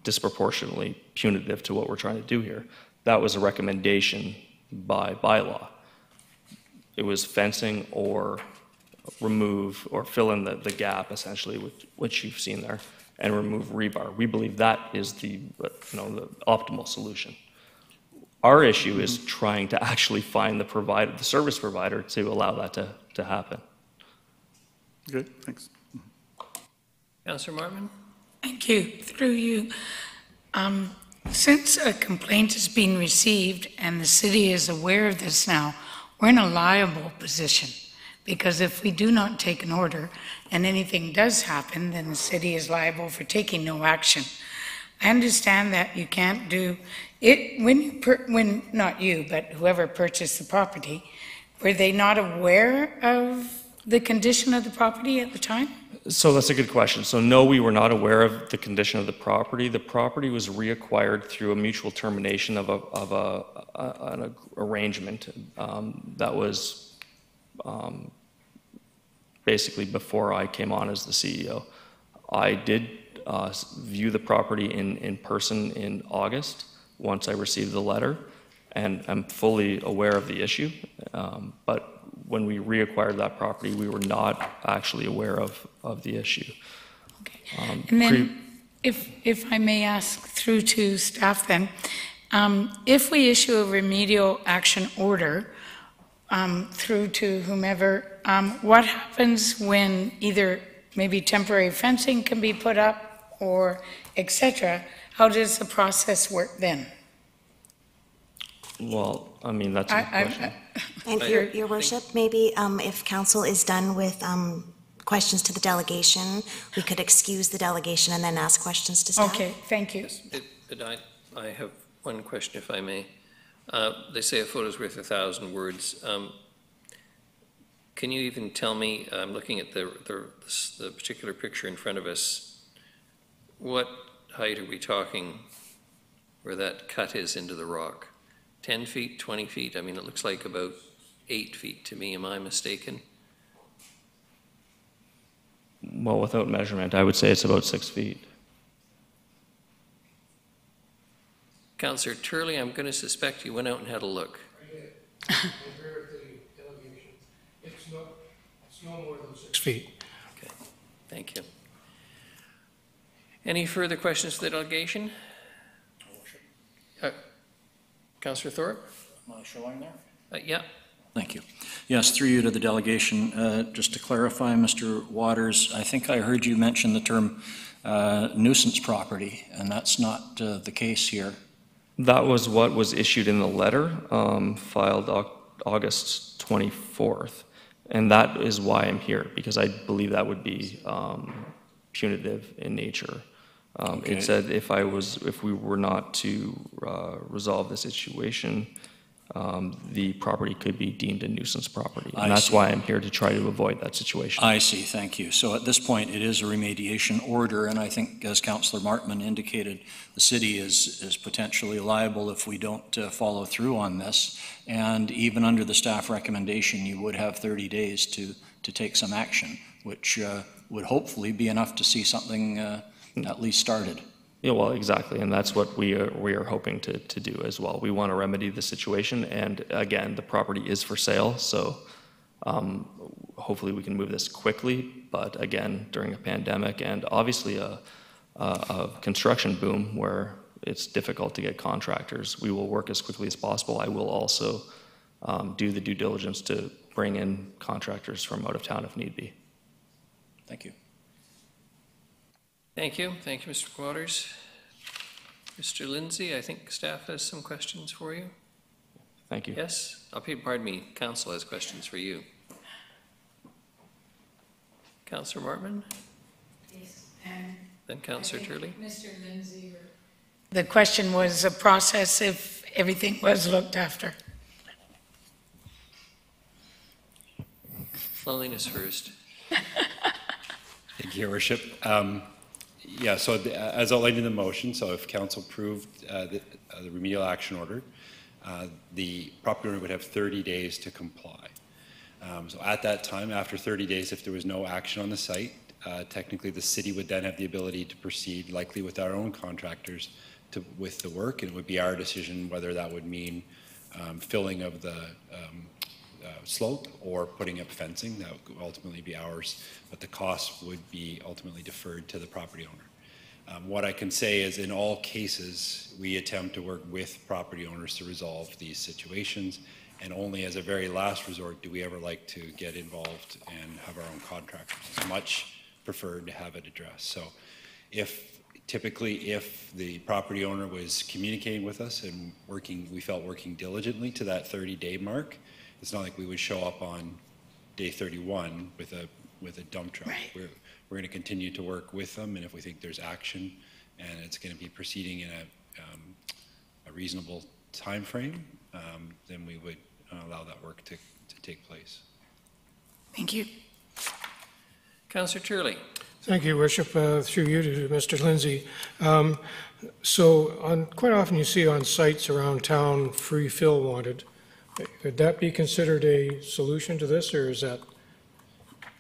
disproportionately punitive to what we're trying to do here. That was a recommendation by bylaw. It was fencing or remove or fill in the gap, essentially, which you've seen there, and remove rebar. We believe that is the optimal solution. Our issue is trying to actually find the service provider to allow that to happen. Good, thanks. Councillor Martman. Thank you. Through you. Since a complaint has been received and the city is aware of this now, we're in a liable position. Because if we do not take an order and anything does happen, then the city is liable for taking no action. I understand that you can't do it when not you, but whoever purchased the property, were they not aware of the condition of the property at the time? So that's a good question. So no, we were not aware of the condition of the property. The property was reacquired through a mutual termination of an arrangement that was basically before I came on as the CEO. I did view the property in person in August once I received the letter, and I'm fully aware of the issue. But when we reacquired that property, we were not actually aware of the issue. Okay. And then, if I may ask through to staff then, if we issue a remedial action order through to whomever, what happens when either maybe temporary fencing can be put up or et cetera? How does the process work then? Well, I mean, that's a good question. And your worship, maybe if council is done with questions to the delegation, we could excuse the delegation and then ask questions to staff. Okay, thank you. But I have one question, if I may. They say a photo's worth 1,000 words. Can you even tell me, I'm looking at the particular picture in front of us, what height are we talking where that cut is into the rock? 10 feet, 20 feet? I mean, it looks like about 8 feet to me. Am I mistaken? Well, without measurement, I would say it's about 6 feet. Councillor Turley, I'm going to suspect you went out and had a look. I did. Compared to the elevation, it's no more than 6 feet. Okay, thank you. Any further questions to the delegation? Councillor Thorpe? Shoreline there? Yeah. Thank you. Yes, through you to the delegation, just to clarify, Mr. Waters, I think I heard you mention the term nuisance property, and that's not the case here. That was what was issued in the letter filed August 24th, and that is why I'm here, because I believe that would be punitive in nature. Okay. It said if we were not to resolve the situation, the property could be deemed a nuisance property. And that's why I'm here, to try to avoid that situation. I see, thank you. So at this point, it is a remediation order, and I think, as Councillor Martman indicated, the city is potentially liable if we don't follow through on this. And even under the staff recommendation, you would have 30 days to take some action, which would hopefully be enough to see something at least started. Yeah, well, exactly, and that's what we are hoping to do as well. We want to remedy the situation, and again, the property is for sale, so hopefully we can move this quickly, but again, during a pandemic and obviously a construction boom where it's difficult to get contractors, we will work as quickly as possible. I will also do the due diligence to bring in contractors from out of town if need be. Thank you. Thank you. Thank you, Mr. Waters. Mr. Lindsay, I think staff has some questions for you. Thank you. Yes? Pardon me, council has questions for you. Councillor Martman? Yes. Then Councillor Turley? Mr. Lindsay. The question was a process if everything was looked after. Loneliness first. Thank you, Your Worship. Yeah, so as outlined in the motion, so if council approved the remedial action order, the property owner would have 30 days to comply. So at that time, after 30 days, if there was no action on the site, technically the city would then have the ability to proceed, likely with our own contractors, with the work, and it would be our decision whether that would mean filling of the slope or putting up fencing. That would ultimately be ours, but the cost would be ultimately deferred to the property owner. What I can say is in all cases, we attempt to work with property owners to resolve these situations, and only as a very last resort do we ever like to get involved and have our own contractors. It's much preferred to have it addressed. So typically if the property owner was communicating with us and we felt working diligently to that 30-day mark, it's not like we would show up on day 31 with a dump truck. Right. We're going to continue to work with them, and if we think there's action and it's going to be proceeding in a reasonable time frame, then we would allow that work to take place. Thank you. Councillor Turley. Thank you, Worship. Through you to Mr. Lindsay. Quite often you see on sites around town free fill wanted. Could that be considered a solution to this, or is that?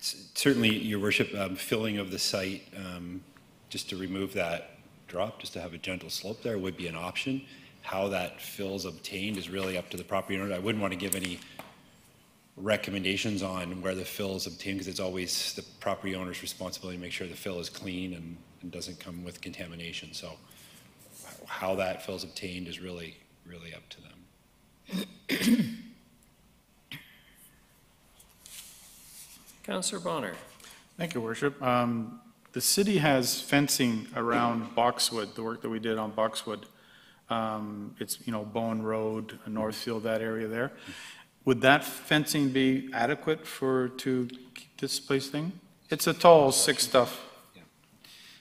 Certainly, Your Worship, filling of the site, just to remove that drop, just to have a gentle slope there would be an option. How that fill is obtained is really up to the property owner. I wouldn't want to give any recommendations on where the fill is obtained because it's always the property owner's responsibility to make sure the fill is clean and doesn't come with contamination. So how that fill is obtained is really up to them. Councillor Bonner. Thank you, Worship. The city has fencing around Boxwood, the work that we did on Boxwood. It's, Bowen Road, Northfield, that area there. Would that fencing be adequate to keep this place thing? It's a tall, sick stuff.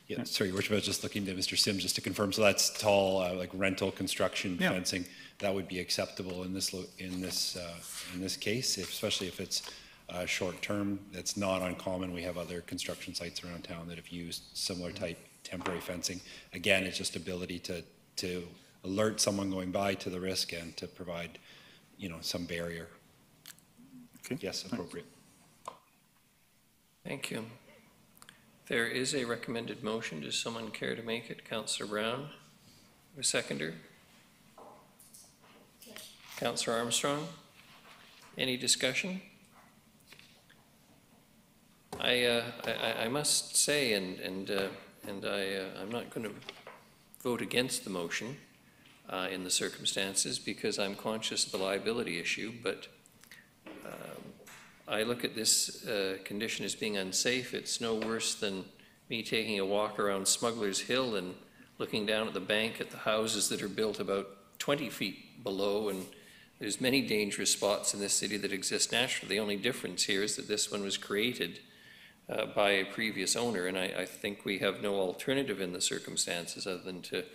Yeah, sorry, Your Worship, I was just looking to Mr. Sims just to confirm. So that's tall, like rental construction fencing. That would be acceptable in this case, especially if it's short term. It's not uncommon. We have other construction sites around town that have used similar type temporary fencing. Again, it's just ability to alert someone going by to the risk and to provide, some barrier. Okay. Yes, appropriate. Thank you. There is a recommended motion. Does someone care to make it? Councillor Brown, a seconder. Councillor Armstrong, any discussion? I must say, and I'm not going to vote against the motion in the circumstances because I'm conscious of the liability issue, but I look at this condition as being unsafe. It's no worse than me taking a walk around Smuggler's Hill and looking down at the bank at the houses that are built about 20 feet below, and there's many dangerous spots in this city that exist naturally. The only difference here is that this one was created by a previous owner, and I think we have no alternative in the circumstances other than to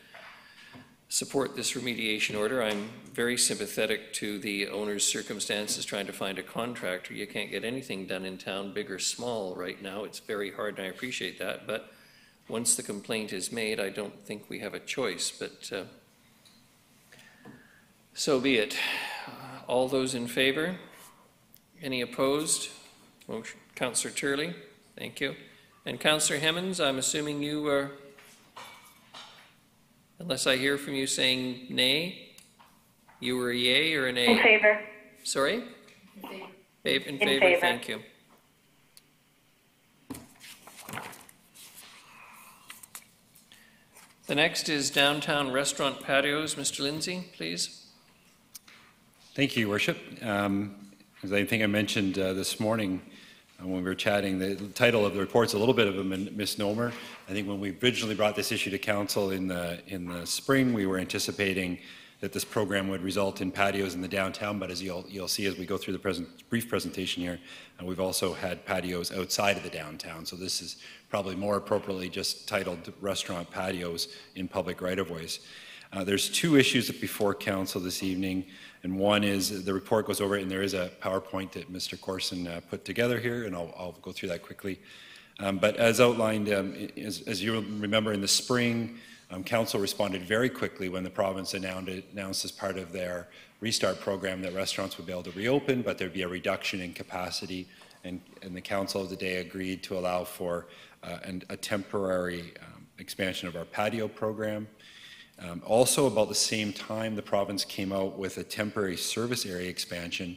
support this remediation order. I'm very sympathetic to the owner's circumstances trying to find a contractor. You can't get anything done in town, big or small, right now. It's very hard, and I appreciate that, but once the complaint is made, I don't think we have a choice, but so be it. All those in favor? Any opposed? Motion. Councillor Turley, thank you. And Councillor Hemmons, I'm assuming you are, unless I hear from you saying nay, you were a yay or a nay? In favor. Sorry? In favor. In favor. Thank you. The next is downtown restaurant patios. Mr. Lindsay, please. Thank you, Your Worship. As I think I mentioned this morning when we were chatting, the title of the report's a little bit of a misnomer. I think when we originally brought this issue to council in the spring, we were anticipating that this program would result in patios in the downtown, but as you'll see as we go through the brief presentation here, we've also had patios outside of the downtown. So this is probably more appropriately just titled restaurant patios in public right-of-ways. There's two issues before council this evening, and one is the report goes over it, and there is a PowerPoint that Mr. Corson put together here, and I'll go through that quickly. But as outlined, as you remember in the spring, council responded very quickly when the province announced as part of their restart program that restaurants would be able to reopen, but there'd be a reduction in capacity, and the council of the day agreed to allow for a temporary expansion of our patio program. Also, about the same time, the province came out with a temporary service area expansion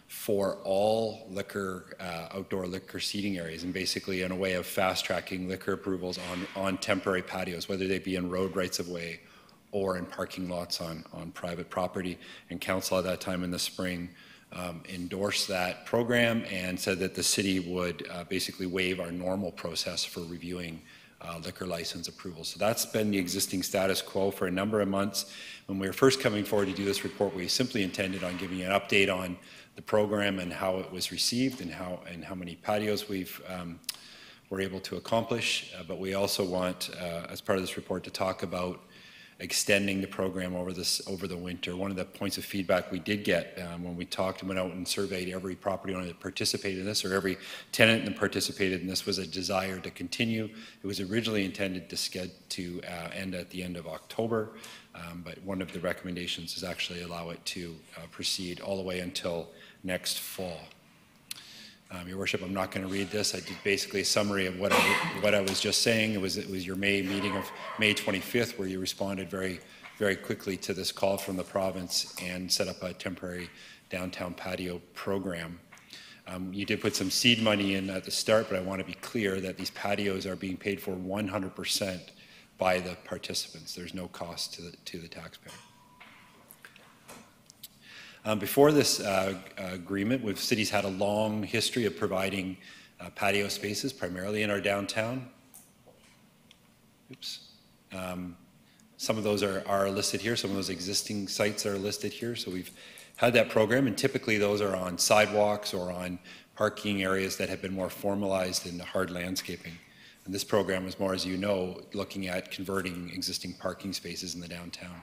for all liquor, outdoor liquor seating areas, and basically in a way of fast-tracking liquor approvals on temporary patios, whether they be in road rights-of-way or in parking lots on private property. And council at that time in the spring endorsed that program and said that the city would basically waive our normal process for reviewing liquor license approval. So that's been the existing status quo for a number of months. When we were first coming forward to do this report, we simply intended on giving you an update on the program and how it was received and how many patios we've were able to accomplish. But we also want, as part of this report, to talk about extending the program over the winter. One of the points of feedback we did get when we talked and went out and surveyed every property owner that participated in this, or every tenant that participated in this, was a desire to continue. It was originally intended to end at the end of October, but one of the recommendations is actually allow it to proceed all the way until next fall. Your Worship, I'm not going to read this. I did basically a summary of what I was just saying. It was your May meeting of May 25th, where you responded very, very quickly to this call from the province and set up a temporary downtown patio program. You did put some seed money in at the start, but I want to be clear that these patios are being paid for 100% by the participants. There's no cost to the taxpayer. Before this agreement, cities had a long history of providing patio spaces, primarily in our downtown. Oops. Some of those are listed here. Some of those existing sites are listed here. So we've had that program, and typically those are on sidewalks or on parking areas that have been more formalized in the hard landscaping. And this program is more, as you know, looking at converting existing parking spaces in the downtown.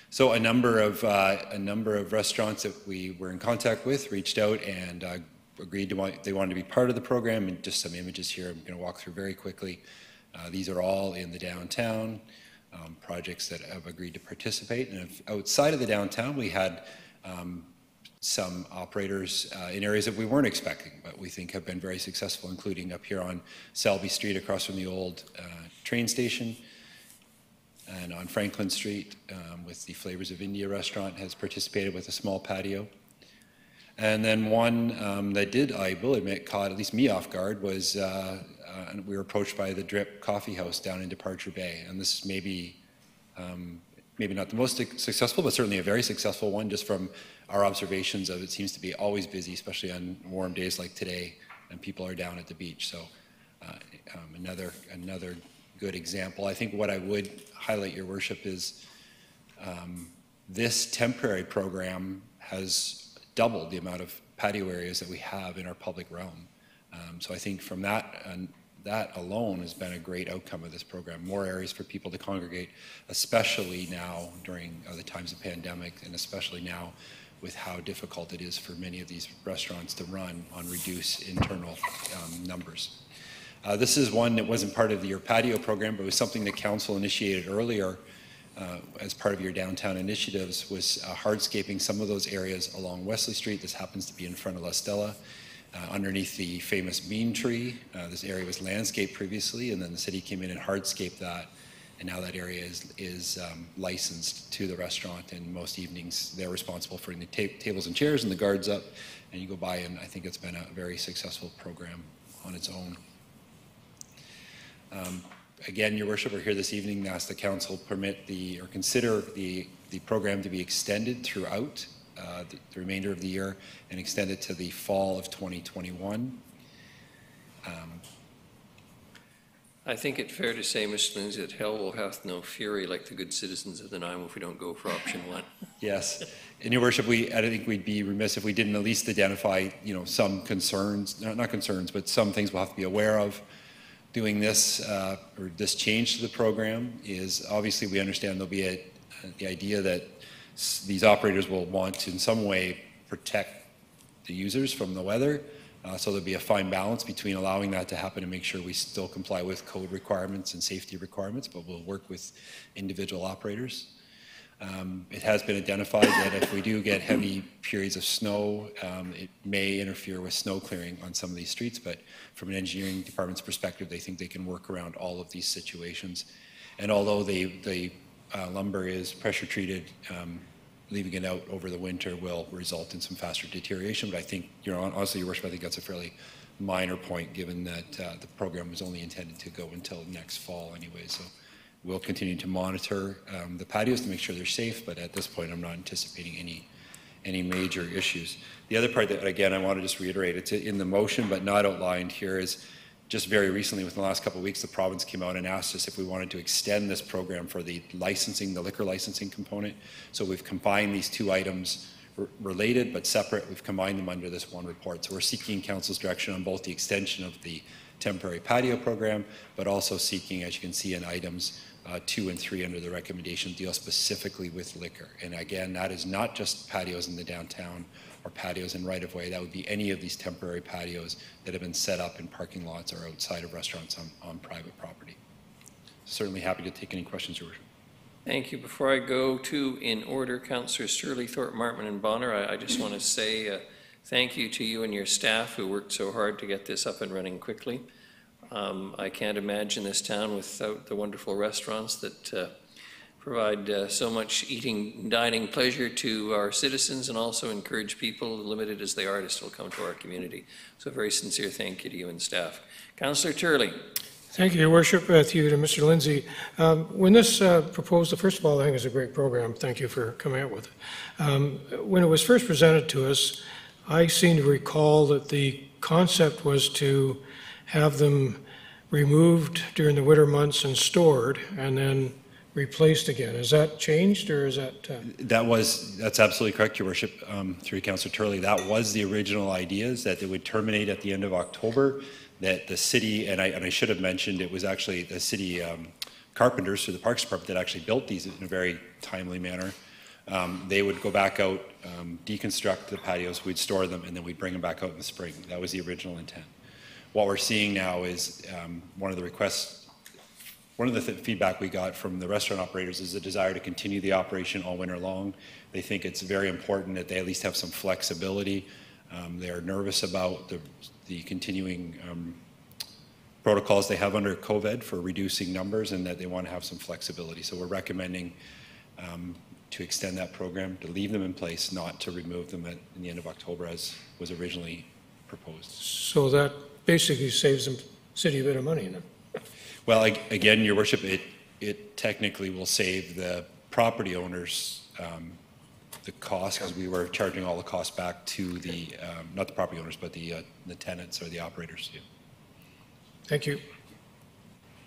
So a number of restaurants that we were in contact with reached out and agreed they wanted to be part of the program. And just some images here I'm going to walk through very quickly. These are all in the downtown, projects that have agreed to participate. And outside of the downtown, we had some operators in areas that we weren't expecting, but we think have been very successful, including up here on Selby Street across from the old train station. And on Franklin Street, with the Flavors of India restaurant, has participated with a small patio. And then one that did, I will admit, caught at least me off guard was we were approached by the Drip Coffee House down in Departure Bay. And this is maybe not the most successful, but certainly a very successful one, just from our observations of it seems to be always busy, especially on warm days like today, and people are down at the beach. So another good example. I think what I would highlight, Your Worship, is this temporary program has doubled the amount of patio areas that we have in our public realm. So I think from that alone has been a great outcome of this program. More areas for people to congregate, especially now during the times of pandemic, and especially now with how difficult it is for many of these restaurants to run on reduced internal numbers. This is one that wasn't part of your patio program, but was something that Council initiated earlier as part of your downtown initiatives, was hardscaping some of those areas along Wesley Street. This happens to be in front of La Stella, underneath the famous bean tree. This area was landscaped previously, and then the city came in and hardscaped that, and now that area is licensed to the restaurant, and most evenings they're responsible for the tables and chairs and the guards up, and you go by, and I think it's been a very successful program on its own. Again, Your Worship, we're here this evening to ask the Council consider the program to be extended throughout the remainder of the year and extend it to the fall of 2021. I think it's fair to say, Mr. Lindsay, that hell hath no fury like the good citizens of Nanaimo if we don't go for option one. Yes. And Your Worship, I don't think we'd be remiss if we didn't at least identify, some concerns, not concerns, but some things we'll have to be aware of. Doing this, or this change to the program is, obviously we understand there'll be the idea that these operators will want to in some way protect the users from the weather. So there'll be a fine balance between allowing that to happen and make sure we still comply with code requirements and safety requirements, but we'll work with individual operators. It has been identified that if we do get heavy periods of snow, it may interfere with snow clearing on some of these streets, but from an engineering department's perspective, they think they can work around all of these situations. And although the lumber is pressure treated, leaving it out over the winter will result in some faster deterioration. But I think, honestly, Your Worship, I think that's a fairly minor point, given that the program was only intended to go until next fall anyway. So we'll continue to monitor the patios to make sure they're safe, but at this point I'm not anticipating any major issues. The other part that, again, I want to just reiterate, it's in the motion but not outlined here, is just very recently, within the last couple of weeks, the province came out and asked us if we wanted to extend this program for the licensing, the liquor licensing component. So we've combined these two items, related but separate. We've combined them under this one report. So we're seeking Council's direction on both the extension of the temporary patio program, but also seeking, as you can see in items, 2 and 3 under the recommendation deal specifically with liquor. And again, that is not just patios in the downtown or patios in right-of-way. That would be any of these temporary patios that have been set up in parking lots or outside of restaurants on private property. Certainly happy to take any questions, Your Worship. Thank you. Before I go to, in order, Councillors Shirley, Thorpe, Martman, and Bonner, I just want to say thank you to you and your staff who worked so hard to get this up and running quickly. I can't imagine this town without the wonderful restaurants that provide so much eating, dining pleasure to our citizens and also encourage people, limited as they are, to still come to our community. So a very sincere thank you to you and staff. Councillor Turley. Thank you, Your Worship. To you, to Mr. Lindsay. When this proposal, first of all, I think it's a great program. Thank you for coming out with it. When it was first presented to us, I seem to recall that the concept was to have them removed during the winter months and stored and then replaced again. Has that changed, or is that? That's absolutely correct, Your Worship. Through Councillor Turley, that was the original idea, is that it would terminate at the end of October. That the city, and I should have mentioned, it was actually the city carpenters through the Parks Department that actually built these in a very timely manner. They would go back out, deconstruct the patios, we'd store them, and then we'd bring them back out in the spring. That was the original intent. What we're seeing now is one of the requests, one of the feedback we got from the restaurant operators is a desire to continue the operation all winter long. They think it's very important that they at least have some flexibility. They're nervous about the continuing protocols they have under COVID for reducing numbers, and that they want to have some flexibility. So we're recommending to extend that program, to leave them in place, not to remove them in the end of October as was originally proposed. So that basically saves the city a bit of money then? Well, again, Your Worship, it technically will save the property owners the cost, because we were charging all the costs back to the, not the property owners, but the tenants or the operators. Yeah. Thank you.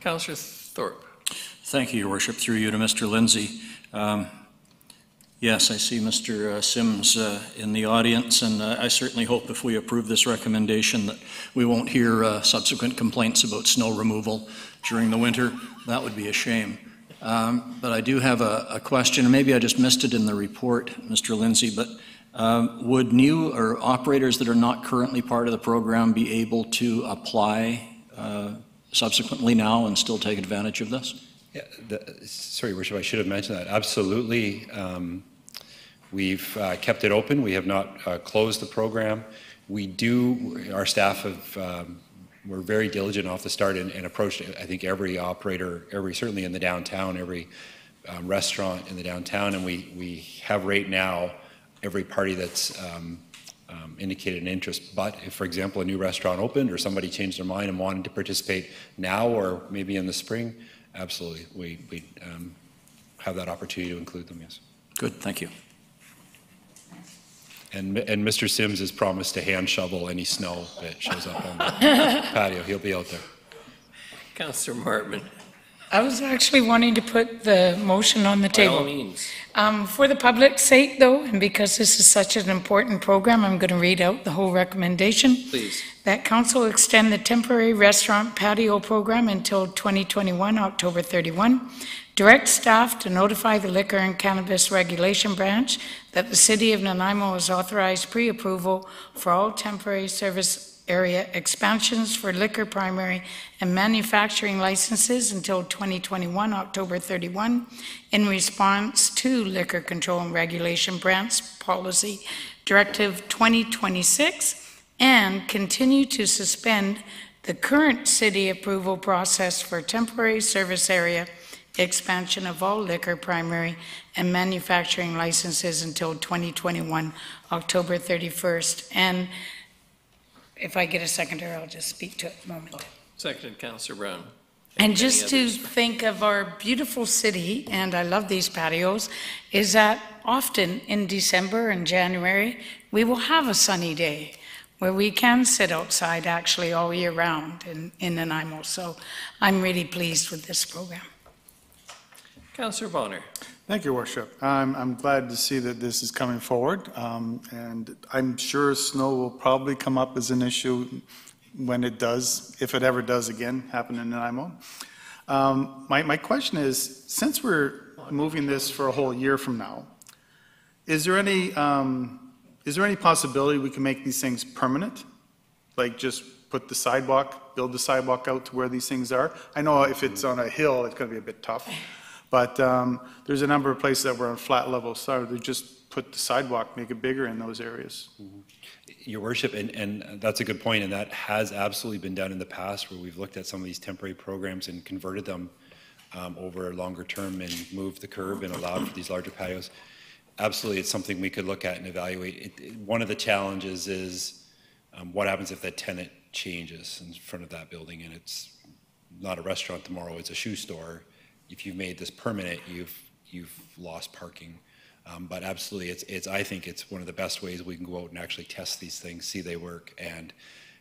Councillor Thorpe. Thank you, Your Worship. Through you to Mr. Lindsay. Yes, I see Mr. Sims in the audience, and I certainly hope if we approve this recommendation that we won't hear subsequent complaints about snow removal during the winter. That would be a shame. But I do have a question, and maybe I just missed it in the report, Mr. Lindsay, but would new or operators that are not currently part of the program be able to apply subsequently now and still take advantage of this? Yeah, sorry, Your Worship, I should have mentioned that. Absolutely. We've kept it open. We have not closed the program. We do, our staff have, we're very diligent off the start and approached, I think, every operator, certainly in the downtown, every restaurant in the downtown, and we have right now every party that's indicated an interest. But if, for example, a new restaurant opened or somebody changed their mind and wanted to participate now or maybe in the spring, absolutely, we have that opportunity to include them, yes. Good, thank you. And Mr. Sims has promised to hand shovel any snow that shows up on the patio. He'll be out there. Councillor Martman. I was actually wanting to put the motion on the table. By all means. For the public's sake, though, and because this is such an important program, I'm going to read out the whole recommendation. Please. That council extend the temporary restaurant patio program until 2021, October 31. Direct staff to notify the Liquor and Cannabis Regulation Branch that the City of Nanaimo has authorized pre-approval for all temporary service area expansions for liquor primary and manufacturing licenses until 2021, October 31, in response to Liquor Control and Regulation Branch Policy Directive 2026, and continue to suspend the current city approval process for temporary service area expansion of all liquor primary and manufacturing licenses until 2021, October 31st. And if I get a seconder, I'll just speak to it a moment. Seconded, Councillor Brown. And just to think of our beautiful city, and I love these patios, is that often in December and January, we will have a sunny day where we can sit outside actually all year round in Nanaimo. So I'm really pleased with this program. Councillor Bonner. Thank you, Worship. I'm glad to see that this is coming forward, and I'm sure snow will probably come up as an issue when it does, if it ever does again happen in Nanaimo. My question is, since we're moving this for a whole year from now, is there any possibility we can make these things permanent? Like just put the sidewalk, build the sidewalk out to where these things are? I know if it's on a hill, it's going to be a bit tough, but there's a number of places that were on flat level, so they just put the sidewalk, make it bigger in those areas. Your worship, and that's a good point, and that has absolutely been done in the past, where we've looked at some of these temporary programs and converted them over longer term and moved the curb and allowed for these larger patios. Absolutely, it's something we could look at and evaluate. One of the challenges is what happens if that tenant changes in front of that building and it's not a restaurant tomorrow, it's a shoe store. If you've made this permanent, you've lost parking. But absolutely, I think it's one of the best ways we can go out and actually test these things, see they work, and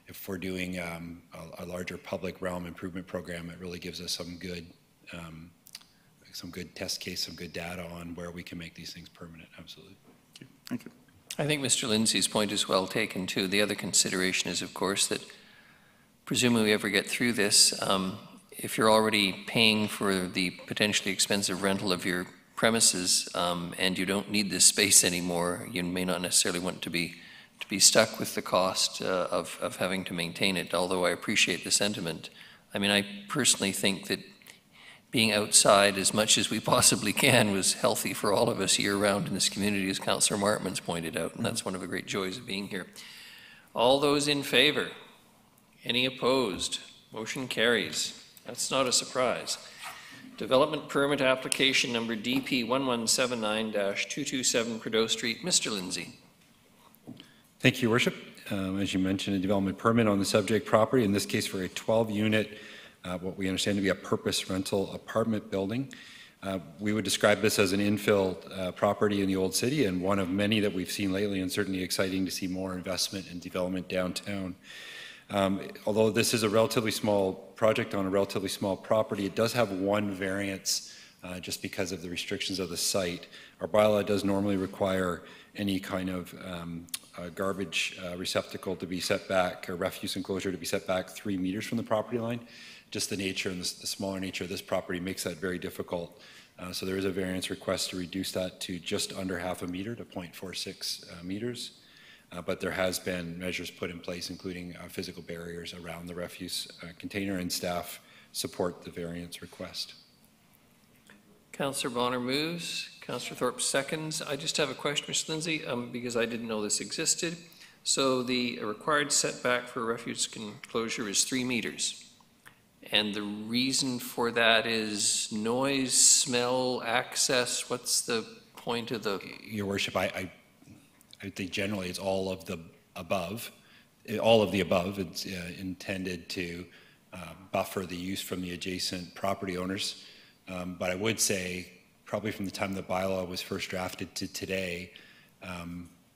if we're doing a larger public realm improvement program, it really gives us some good test case, some good data on where we can make these things permanent. Absolutely. Thank you. I think Mr. Lindsay's point is well taken too. The other consideration is, of course, that presumably we ever get through this, if you're already paying for the potentially expensive rental of your premises and you don't need this space anymore, you may not necessarily want to be stuck with the cost of having to maintain it, although I appreciate the sentiment. I mean, I personally think that being outside as much as we possibly can was healthy for all of us year-round in this community, as Councillor Martman's pointed out, and that's one of the great joys of being here. All those in favor? Any opposed? Motion carries. That's not a surprise. Development permit application number DP 1179-227 Prideaux Street. Mr. Lindsay. Thank you, Your Worship. As you mentioned, a development permit on the subject property, in this case for a 12-unit, what we understand to be a purpose rental apartment building. We would describe this as an infill property in the Old City, and one of many that we've seen lately, and certainly exciting to see more investment and development downtown. Although this is a relatively small project on a relatively small property, it does have one variance just because of the restrictions of the site. Our bylaw does normally require any kind of garbage receptacle to be set back, or refuse enclosure to be set back 3 meters from the property line. Just the nature and the smaller nature of this property makes that very difficult. So there is a variance request to reduce that to just under half a meter, to 0.46 meters. But there has been measures put in place, including physical barriers around the refuse container, and staff support the variance request. Councillor Bonner moves. Councillor Thorpe seconds. I just have a question, Mr. Lindsay, because I didn't know this existed. So the required setback for a refuse enclosure is 3 meters. And the reason for that is noise, smell, access. What's the point of the... Your Worship, I think generally it's all of the above. All of the above. It's intended to buffer the use from the adjacent property owners. But I would say probably from the time the bylaw was first drafted to today,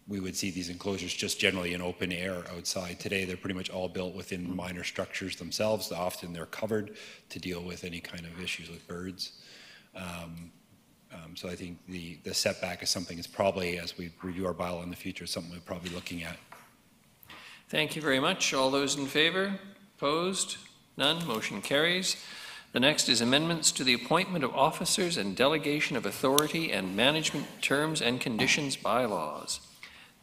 we would see these enclosures just generally in open air outside. Today, they're pretty much all built within minor structures themselves. Often they're covered to deal with any kind of issues with birds. So I think the setback is something that's probably, as we review our bylaw in the future, something we're probably looking at. Thank you very much. All those in favor? Opposed? None. Motion carries. The next is amendments to the appointment of officers and delegation of authority and management terms and conditions bylaws.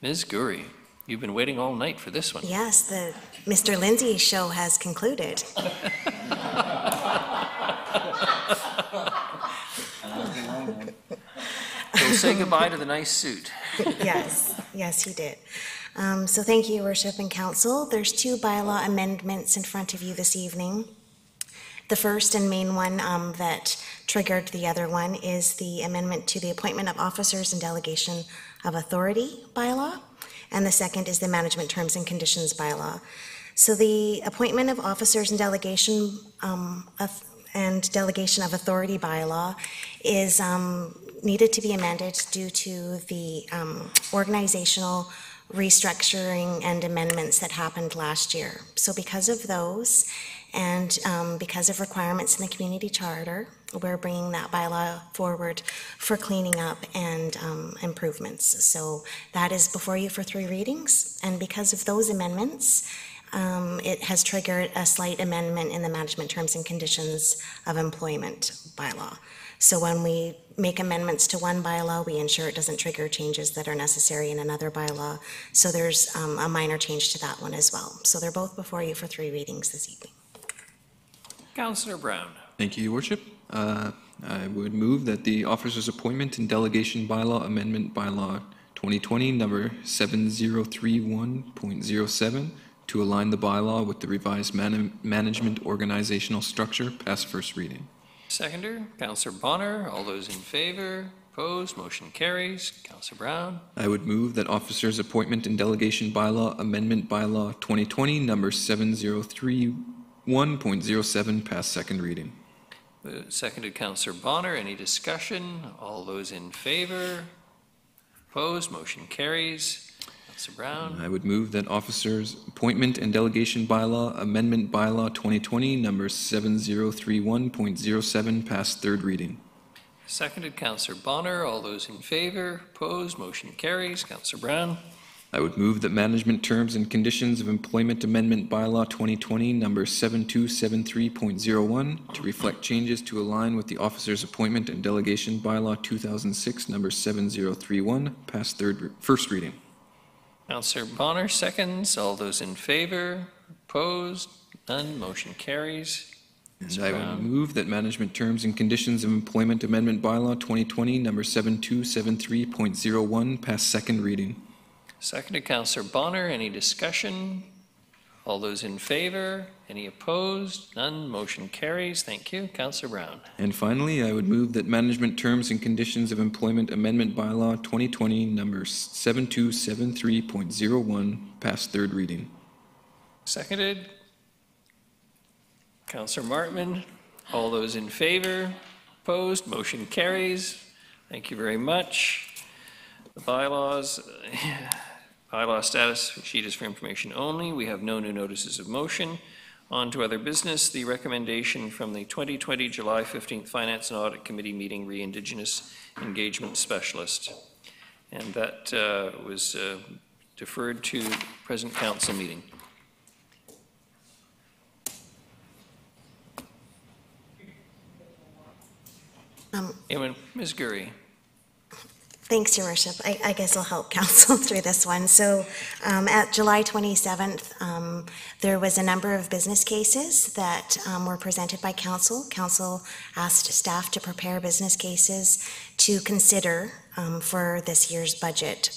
Ms. Gurry, you've been waiting all night for this one. Yes, the Mr. Lindsay show has concluded. We'll say goodbye to the nice suit. Yes, he did. So thank you, Your Worship and Council. There's 2 bylaw amendments in front of you this evening. The first and main one that triggered the other one is the amendment to the appointment of officers and delegation of authority bylaw, and the second is the management terms and conditions bylaw. So the appointment of officers and delegation of authority bylaw is needed to be amended due to the organizational restructuring and amendments that happened last year. So because of those, and because of requirements in the community charter, we're bringing that bylaw forward for cleaning up and improvements. So that is before you for 3 readings. And because of those amendments, it has triggered a slight amendment in the management terms and conditions of employment bylaw. So when we make amendments to one bylaw, we ensure it doesn't trigger changes that are necessary in another bylaw. So there's a minor change to that one as well. So they're both before you for 3 readings this evening. Councillor Brown. Thank you, Your Worship. I would move that the Officers' Appointment and Delegation Bylaw Amendment Bylaw 2020 number 7031.07 to align the bylaw with the revised management organizational structure pass first reading. Seconder, Councillor Bonner. All those in favor? Opposed? Motion carries. Councillor Brown. I would move that Officers' Appointment and Delegation Bylaw Amendment Bylaw 2020 number 7031.07 pass second reading. Seconded, Councillor Bonner. Any discussion? All those in favor? Opposed? Motion carries. Councillor Brown. I would move that Officers' Appointment and Delegation Bylaw Amendment Bylaw 2020 number 7031.07 pass third reading. Seconded, Councillor Bonner. All those in favor? Opposed? Motion carries. Councillor Brown. I would move that Management Terms and Conditions of Employment Amendment Bylaw 2020 number 7273.01 to reflect changes to align with the Officers' Appointment and Delegation Bylaw 2006 number 7031 pass first reading. Councillor Bonner seconds. All those in favor? Opposed? None. Motion carries. And I would move that Management Terms and Conditions of Employment Amendment Bylaw 2020 number 7273.01 pass second reading. Seconded, Councillor Bonner. Any discussion? All those in favor? Any opposed? None. Motion carries. Thank you. Councillor Brown. And finally, I would move that Management Terms and Conditions of Employment Amendment Bylaw 2020 number 7273.01 pass third reading. Seconded. Councillor Martman. All those in favor? Opposed? Motion carries. Thank you very much. The bylaws. Bylaw status sheet is for information only. We have no new notices of motion. On to other business. The recommendation from the 2020 July 15th Finance and Audit Committee meeting, Re-Indigenous Engagement Specialist. And that was deferred to the present council meeting. Ms. Gurry. Thanks, Your Worship. I guess I'll help council through this one. So at July 27th, there was a number of business cases that were presented by council. Council asked staff to prepare business cases to consider for this year's budget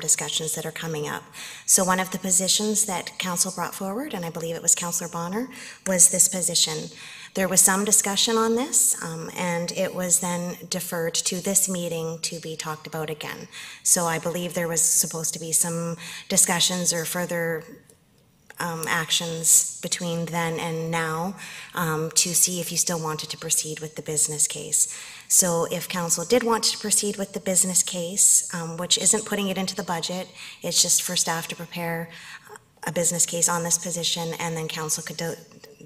discussions that are coming up. So one of the positions that council brought forward, and I believe it was Councillor Bonner, was this position. There was some discussion on this, and it was then deferred to this meeting to be talked about again. So I believe there was supposed to be some discussions or further actions between then and now to see if you still wanted to proceed with the business case. So if council did want to proceed with the business case, which isn't putting it into the budget, it's just for staff to prepare a business case on this position, and then council could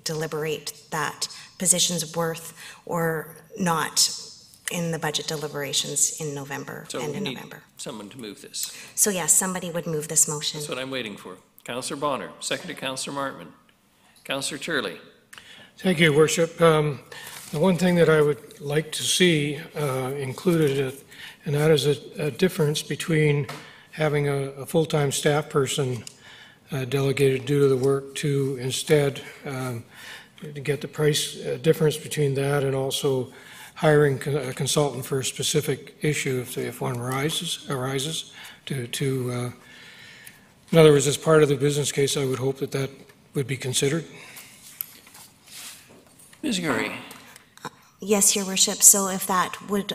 deliberate that position's worth or not in the budget deliberations in November and in November. Someone to move this. So yes, somebody would move this motion. That's what I'm waiting for. Councillor Bonner, seconded Councillor Martman. Councillor Turley. Thank you, Worship. The one thing that I would like to see included, and that is a difference between having a full-time staff person delegated due to the work to instead to get the price difference between that and also hiring a consultant for a specific issue if one arises to in other words, as part of the business case, I would hope that would be considered. Ms. Gurry. Yes, Your Worship. So if that would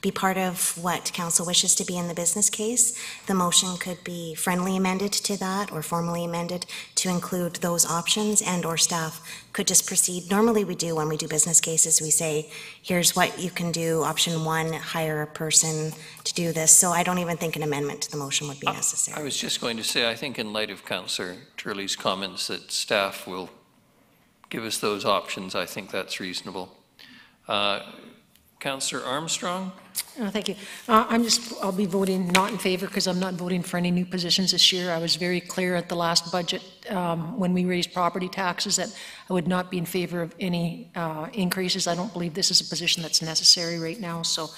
be part of what council wishes to be in the business case, the motion could be friendly amended to that or formally amended to include those options, and or staff could just proceed. Normally we do when we do business cases, we say, here's what you can do. Option 1, hire a person to do this. So I don't even think an amendment to the motion would be necessary. I was just going to say, I think in light of Councillor Turley's comments that staff will give us those options, I think that's reasonable. Councillor Armstrong? Thank you. I'll be voting not in favor because I'm not voting for any new positions this year. I was very clear at the last budget when we raised property taxes that I would not be in favor of any increases. I don't believe this is a position that's necessary right now, so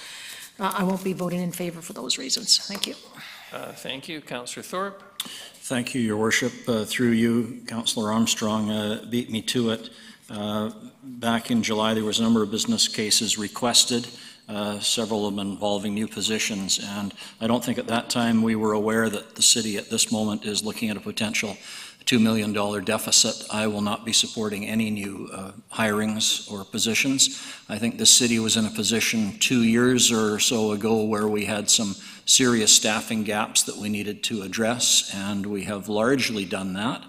I won't be voting in favor for those reasons. Thank you. Thank you. Councillor Thorpe? Thank you, Your Worship. Through you, Councillor Armstrong beat me to it. Back in July, there was a number of business cases requested, several of them involving new positions, and I don't think at that time we were aware that the city at this moment is looking at a potential $2 million deficit. I will not be supporting any new hirings or positions. I think the city was in a position 2 years or so ago where we had some serious staffing gaps that we needed to address, and we have largely done that.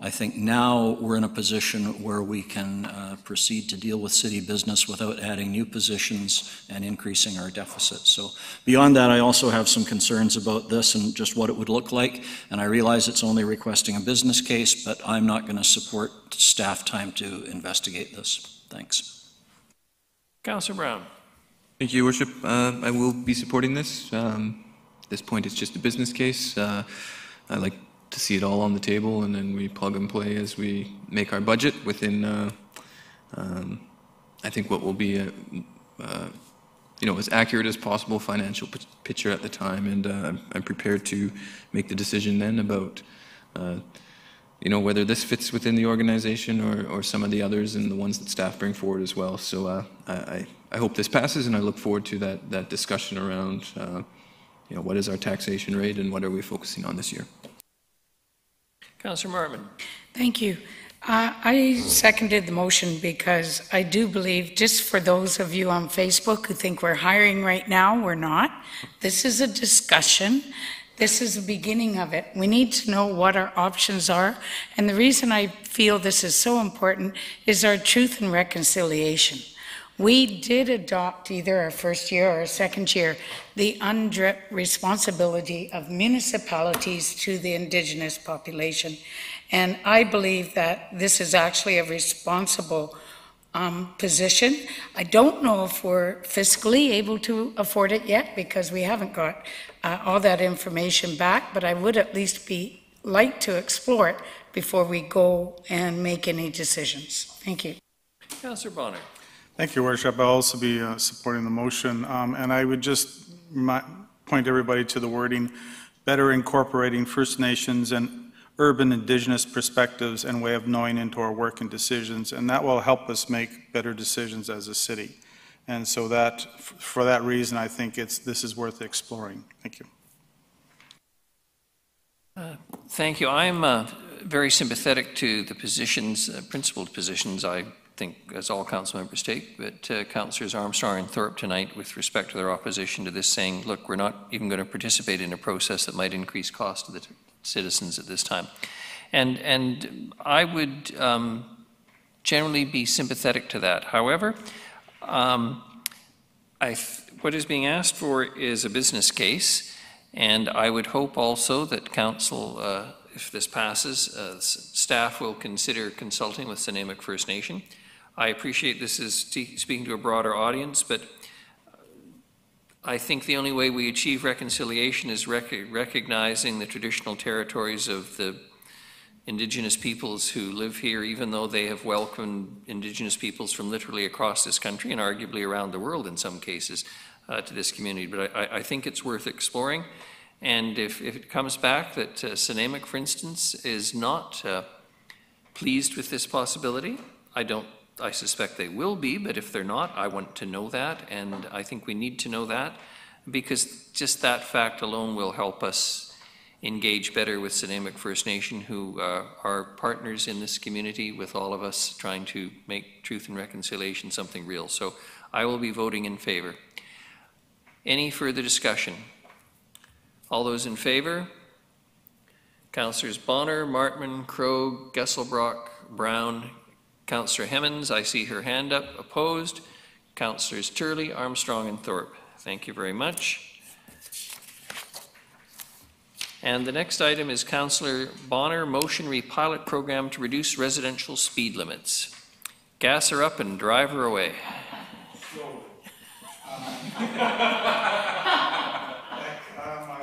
I think now we're in a position where we can proceed to deal with city business without adding new positions and increasing our deficit. So beyond that, I also have some concerns about this and just what it would look like. And I realize it's only requesting a business case, but I'm not going to support staff time to investigate this. Thanks. Councillor Brown. Thank you, Your Worship. I will be supporting this. At this point, it's just a business case. I like to see it all on the table, and then we plug and play as we make our budget within, I think, what will be as accurate as possible financial picture at the time, and I'm prepared to make the decision then about, whether this fits within the organization or some of the others and the ones that staff bring forward as well. So I hope this passes, and I look forward to that discussion around, what is our taxation rate and what are we focusing on this year. Councillor Martman. Thank you. I seconded the motion because I do believe, just for those of you on Facebook who think we're hiring right now, we're not. This is a discussion. This is the beginning of it. We need to know what our options are. And the reason I feel this is so important is our Truth and Reconciliation. We did adopt either our first year or our second year the UNDRIP responsibility of municipalities to the Indigenous population. And I believe that this is actually a responsible position. I don't know if we're fiscally able to afford it yet because we haven't got all that information back, but I would at least like to explore it before we go and make any decisions. Thank you. Councillor Bonner. Thank you, Your Worship. I'll also be supporting the motion. And I would just point everybody to the wording, better incorporating First Nations and urban Indigenous perspectives and way of knowing into our work and decisions. And that will help us make better decisions as a city. And so for that reason, I think this is worth exploring. Thank you. Thank you. I'm very sympathetic to the positions, principled positions, I think, as all council members take, but Councillors Armstrong and Thorpe tonight, with respect to their opposition to this, saying, look, we're not even going to participate in a process that might increase cost to the citizens at this time. And I would generally be sympathetic to that. However, what is being asked for is a business case, and I would hope also that council, if this passes, staff will consider consulting with Snuneymuxw First Nation. I appreciate this is speaking to a broader audience, but I think the only way we achieve reconciliation is recognizing the traditional territories of the Indigenous peoples who live here, even though they have welcomed Indigenous peoples from literally across this country and arguably around the world in some cases to this community. But I think it's worth exploring. And if it comes back that Snuneymuxw, for instance, is not pleased with this possibility, I suspect they will be, but if they're not, I want to know that, and I think we need to know that, because just that fact alone will help us engage better with Snuneymuxw First Nation, who are partners in this community with all of us trying to make truth and reconciliation something real. So I will be voting in favor. Any further discussion? All those in favor? Councillors Bonner, Martman, Krogh, Gesselbrock, Brown, Councillor Hemmens, I see her hand up. Opposed? Councillors Turley, Armstrong, and Thorpe. Thank you very much. And the next item is Councillor Bonner, motion repilot program to reduce residential speed limits. Gas her up and drive her away. I'd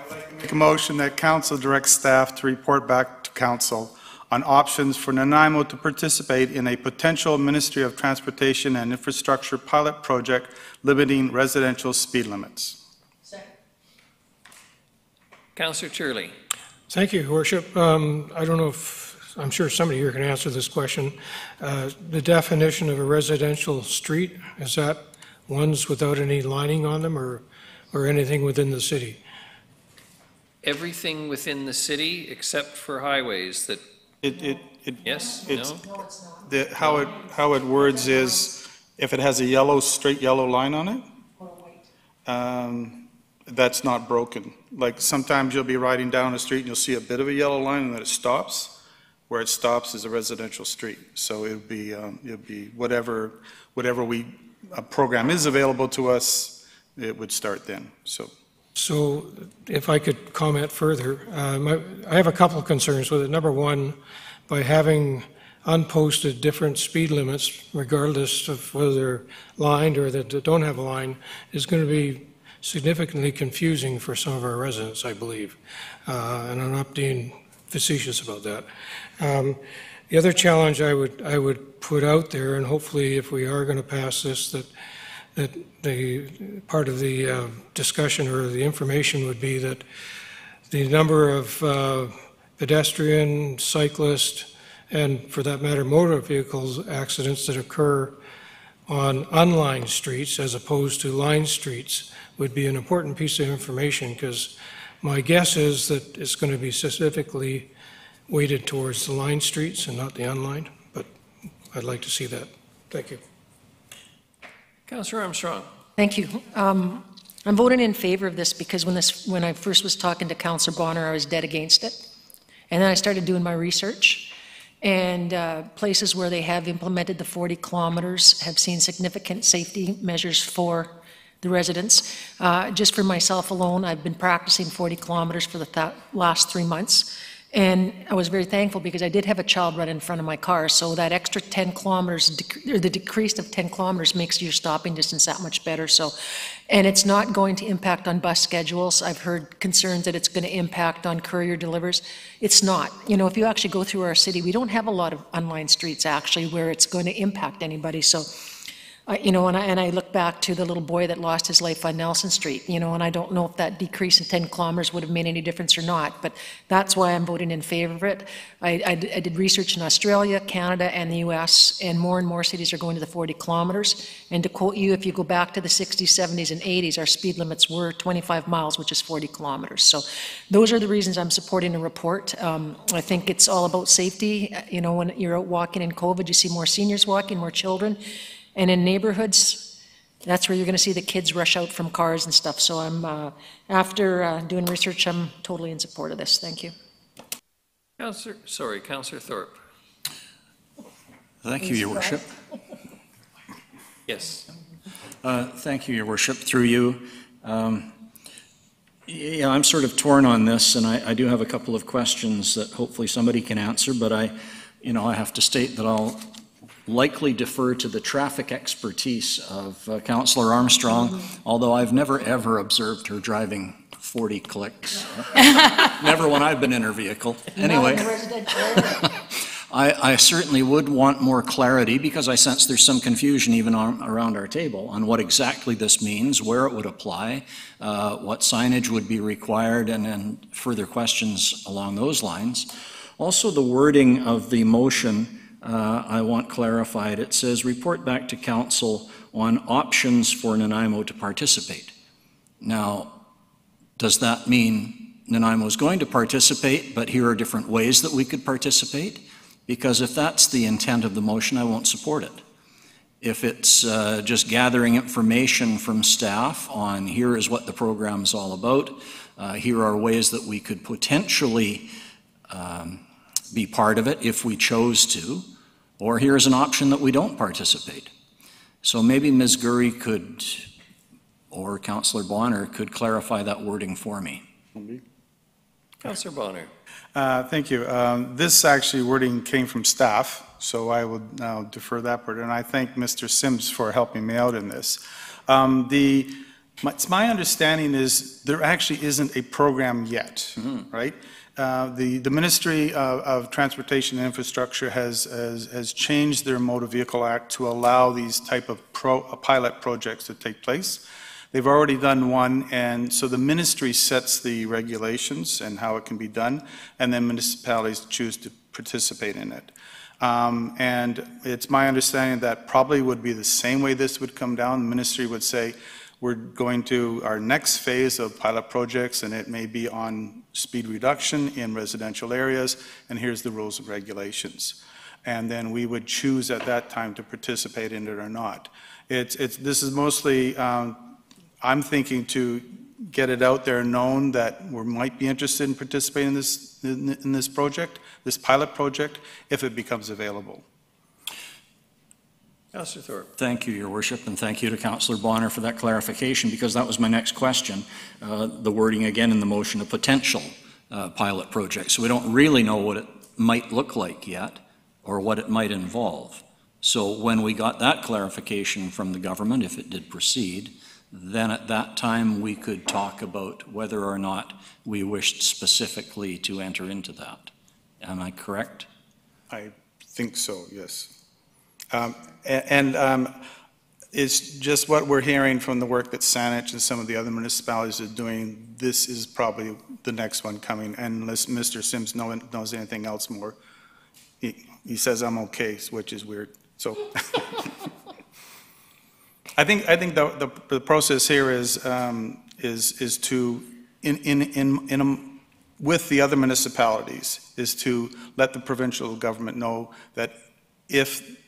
like to make a motion that council directs staff to report back to council on options for Nanaimo to participate in a potential Ministry of Transportation and Infrastructure pilot project limiting residential speed limits. Councillor Turley. Thank you, Your Worship. I don't know if, I'm sure somebody here can answer this question. The definition of a residential street, is that ones without any lining on them or anything within the city? Everything within the city except for highways that, yes, no? How it words is, if it has a straight yellow line on it, that's not broken. Like sometimes you'll be riding down a street and you'll see a bit of a yellow line and then it stops. Where it stops is a residential street. So it'll be whatever a program is available to us, it would start then. So if I could comment further, I have a couple of concerns with it. Number one, by having unposted different speed limits, regardless of whether they're lined or that don't have a line, is going to be significantly confusing for some of our residents, I believe. And I'm not being facetious about that. The other challenge I would put out there, and hopefully if we are going to pass this, that the part of the discussion or the information would be that the number of pedestrian, cyclist, and for that matter motor vehicles accidents that occur on unlined streets as opposed to lined streets would be an important piece of information, because my guess is that it's going to be specifically weighted towards the lined streets and not the unlined, but I'd like to see that. Thank you. Councillor Armstrong. Thank you. I'm voting in favor of this because when I first was talking to Councillor Bonner, I was dead against it. And then I started doing my research, and places where they have implemented the 40 kilometers have seen significant safety measures for the residents. Just for myself alone, I've been practicing 40 kilometers for the last 3 months. And I was very thankful because I did have a child run in front of my car, so that extra 10 kilometers, or the decrease of 10 kilometers makes your stopping distance that much better. So, and it's not going to impact on bus schedules. I've heard concerns that it's going to impact on courier delivers. It's not. You know, if you actually go through our city, we don't have a lot of unlined streets actually where it's going to impact anybody. So, you know, and I look back to the little boy that lost his life on Nelson Street, you know, and I don't know if that decrease in 10 kilometers would have made any difference or not, but that's why I'm voting in favor of it. I did research in Australia, Canada, and the US, and more cities are going to the 40 kilometers. And to quote you, if you go back to the 60s, 70s, and 80s, our speed limits were 25 miles, which is 40 kilometers. So those are the reasons I'm supporting the report. I think it's all about safety. You know, when you're out walking in COVID, you see more seniors walking, more children. And in neighborhoods, that's where you're going to see the kids rush out from cars and stuff. So I'm, after doing research, I'm totally in support of this. Thank you. Councillor Thorpe. Thank you, Your Worship. Yes. Thank you, Your Worship. Through you. Yeah, I'm sort of torn on this, and I do have a couple of questions that hopefully somebody can answer, but I have to state that I'll likely defer to the traffic expertise of Councillor Armstrong, although I've never ever observed her driving 40 clicks. Never when I've been in her vehicle. Anyway, I certainly would want more clarity, because I sense there's some confusion even around our table on what exactly this means, where it would apply, what signage would be required, and then further questions along those lines. Also, the wording of the motion I want clarified. It says, report back to council on options for Nanaimo to participate. Now, does that mean Nanaimo is going to participate, but here are different ways that we could participate? Because if that's the intent of the motion, I won't support it. If it's just gathering information from staff on here is what the program is all about, here are ways that we could potentially be part of it if we chose to, or here's an option that we don't participate. So maybe Ms. Gurry could, or Councillor Bonner could clarify that wording for me. Councillor Bonner. Thank you. This actually wording came from staff, so I would now defer that part. And I thank Mr. Sims for helping me out in this. It's my understanding is there actually isn't a program yet, right? The Ministry of Transportation and Infrastructure has changed their Motor Vehicle Act to allow these type of pilot projects to take place. They've already done one, and so the ministry sets the regulations and how it can be done, and then municipalities choose to participate in it. And it's my understanding that probably would be the same way this would come down. The ministry would say, we're going to our next phase of pilot projects, and it may be on speed reduction in residential areas, and here's the rules and regulations. And then we would choose at that time to participate in it or not. This is mostly, I'm thinking to get it out there known that we might be interested in participating in this project, this pilot project, if it becomes available. Councillor Thorpe. Thank you, Your Worship, and thank you to Councillor Bonner for that clarification, because that was my next question. The wording again in the motion, a potential pilot project. So we don't really know what it might look like yet, or what it might involve. So when we got that clarification from the government, if it did proceed, then at that time we could talk about whether or not we wished specifically to enter into that. Am I correct? I think so, yes. It's just what we're hearing from the work that Saanich and some of the other municipalities are doing. This is probably the next one coming, unless Mr. Sims knows anything else more. He says I'm okay, which is weird. So I think the process here is to with the other municipalities is to let the provincial government know that if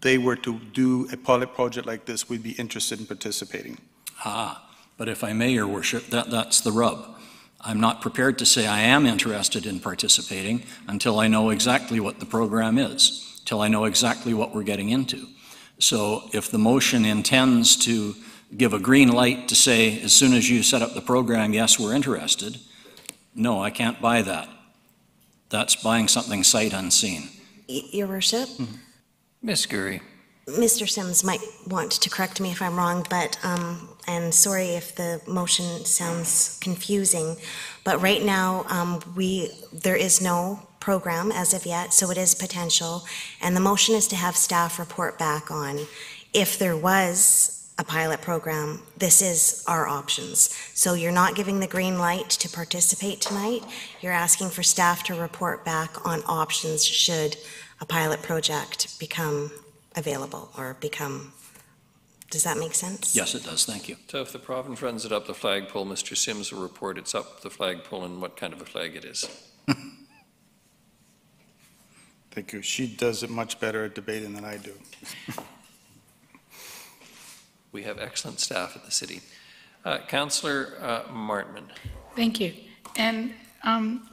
they were to do a pilot project like this, we'd be interested in participating. But if I may, Your Worship, that's the rub. I'm not prepared to say I am interested in participating until I know exactly what the program is, till I know exactly what we're getting into. So if the motion intends to give a green light to say, as soon as you set up the program, yes, we're interested, no, I can't buy that. That's buying something sight unseen. Your Worship? Ms. Gurry. Mr. Sims might want to correct me if I'm wrong, but, and sorry if the motion sounds confusing, but right now, there is no program as of yet, so it is potential, and the motion is to have staff report back on if there was a pilot program, this is our options. So you're not giving the green light to participate tonight, you're asking for staff to report back on options should a pilot project become available or become, does that make sense? Yes, it does. Thank you. So if the province runs it up the flagpole, Mr. Sims will report it's up the flagpole and what kind of a flag it is. Thank you. She does it much better at debating than I do. We have excellent staff at the city. Councillor Martman. Thank you. And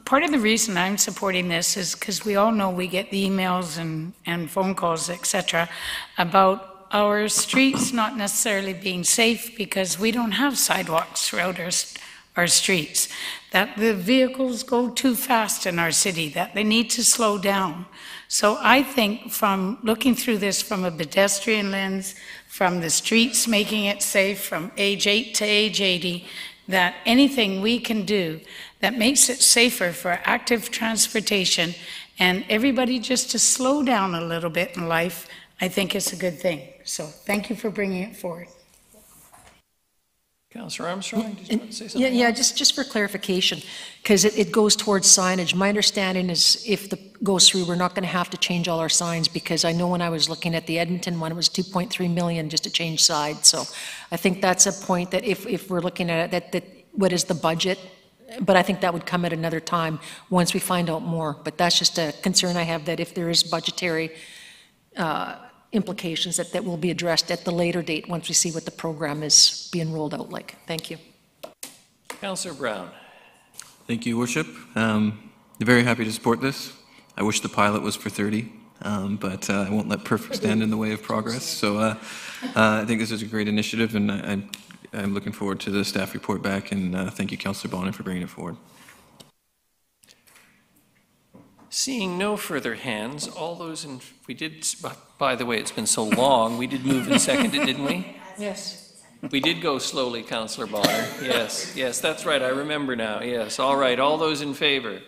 part of the reason I'm supporting this is because we all know we get the emails and phone calls, etc., about our streets not necessarily being safe because we don't have sidewalks throughout our streets, that the vehicles go too fast in our city, that they need to slow down. So I think from looking through this from a pedestrian lens, from the streets making it safe from age 8 to age 80, that anything we can do that makes it safer for active transportation and everybody just to slow down a little bit in life, I think it's a good thing. So thank you for bringing it forward. Councillor Armstrong, did you want to say something? Yeah, just for clarification, because it goes towards signage. My understanding is if the goes through, we're not going to have to change all our signs, because I know when I was looking at the Edmonton one, it was 2.3 million just to change sides. So I think that's a point that if we're looking at it, that what is the budget? But I think that would come at another time once we find out more. But that's just a concern I have, that if there is budgetary implications, that will be addressed at the later date once we see what the program is being rolled out like. Thank you. Councillor Brown. Thank you, Worship. Very happy to support this. I wish the pilot was for 30, but I won't let perfect stand in the way of progress. So I think this is a great initiative, and I'm looking forward to the staff report back, and thank you, Councillor Bonner, for bringing it forward. Seeing no further hands, all those in, we did, by the way, it's been so long, we did move and second it, didn't we? Yes. We did go slowly, Councillor Bonner. Yes, yes, that's right. I remember now. Yes, all right. All those in favor?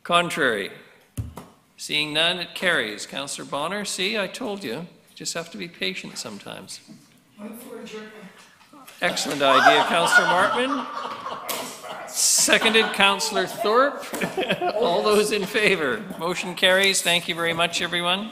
Contrary? Seeing none, it carries. Councillor Bonner, see, I told you. Just have to be patient sometimes. Excellent idea, Councillor Martman. Seconded, Councillor Thorpe. All those in favor? Motion carries. Thank you very much, everyone.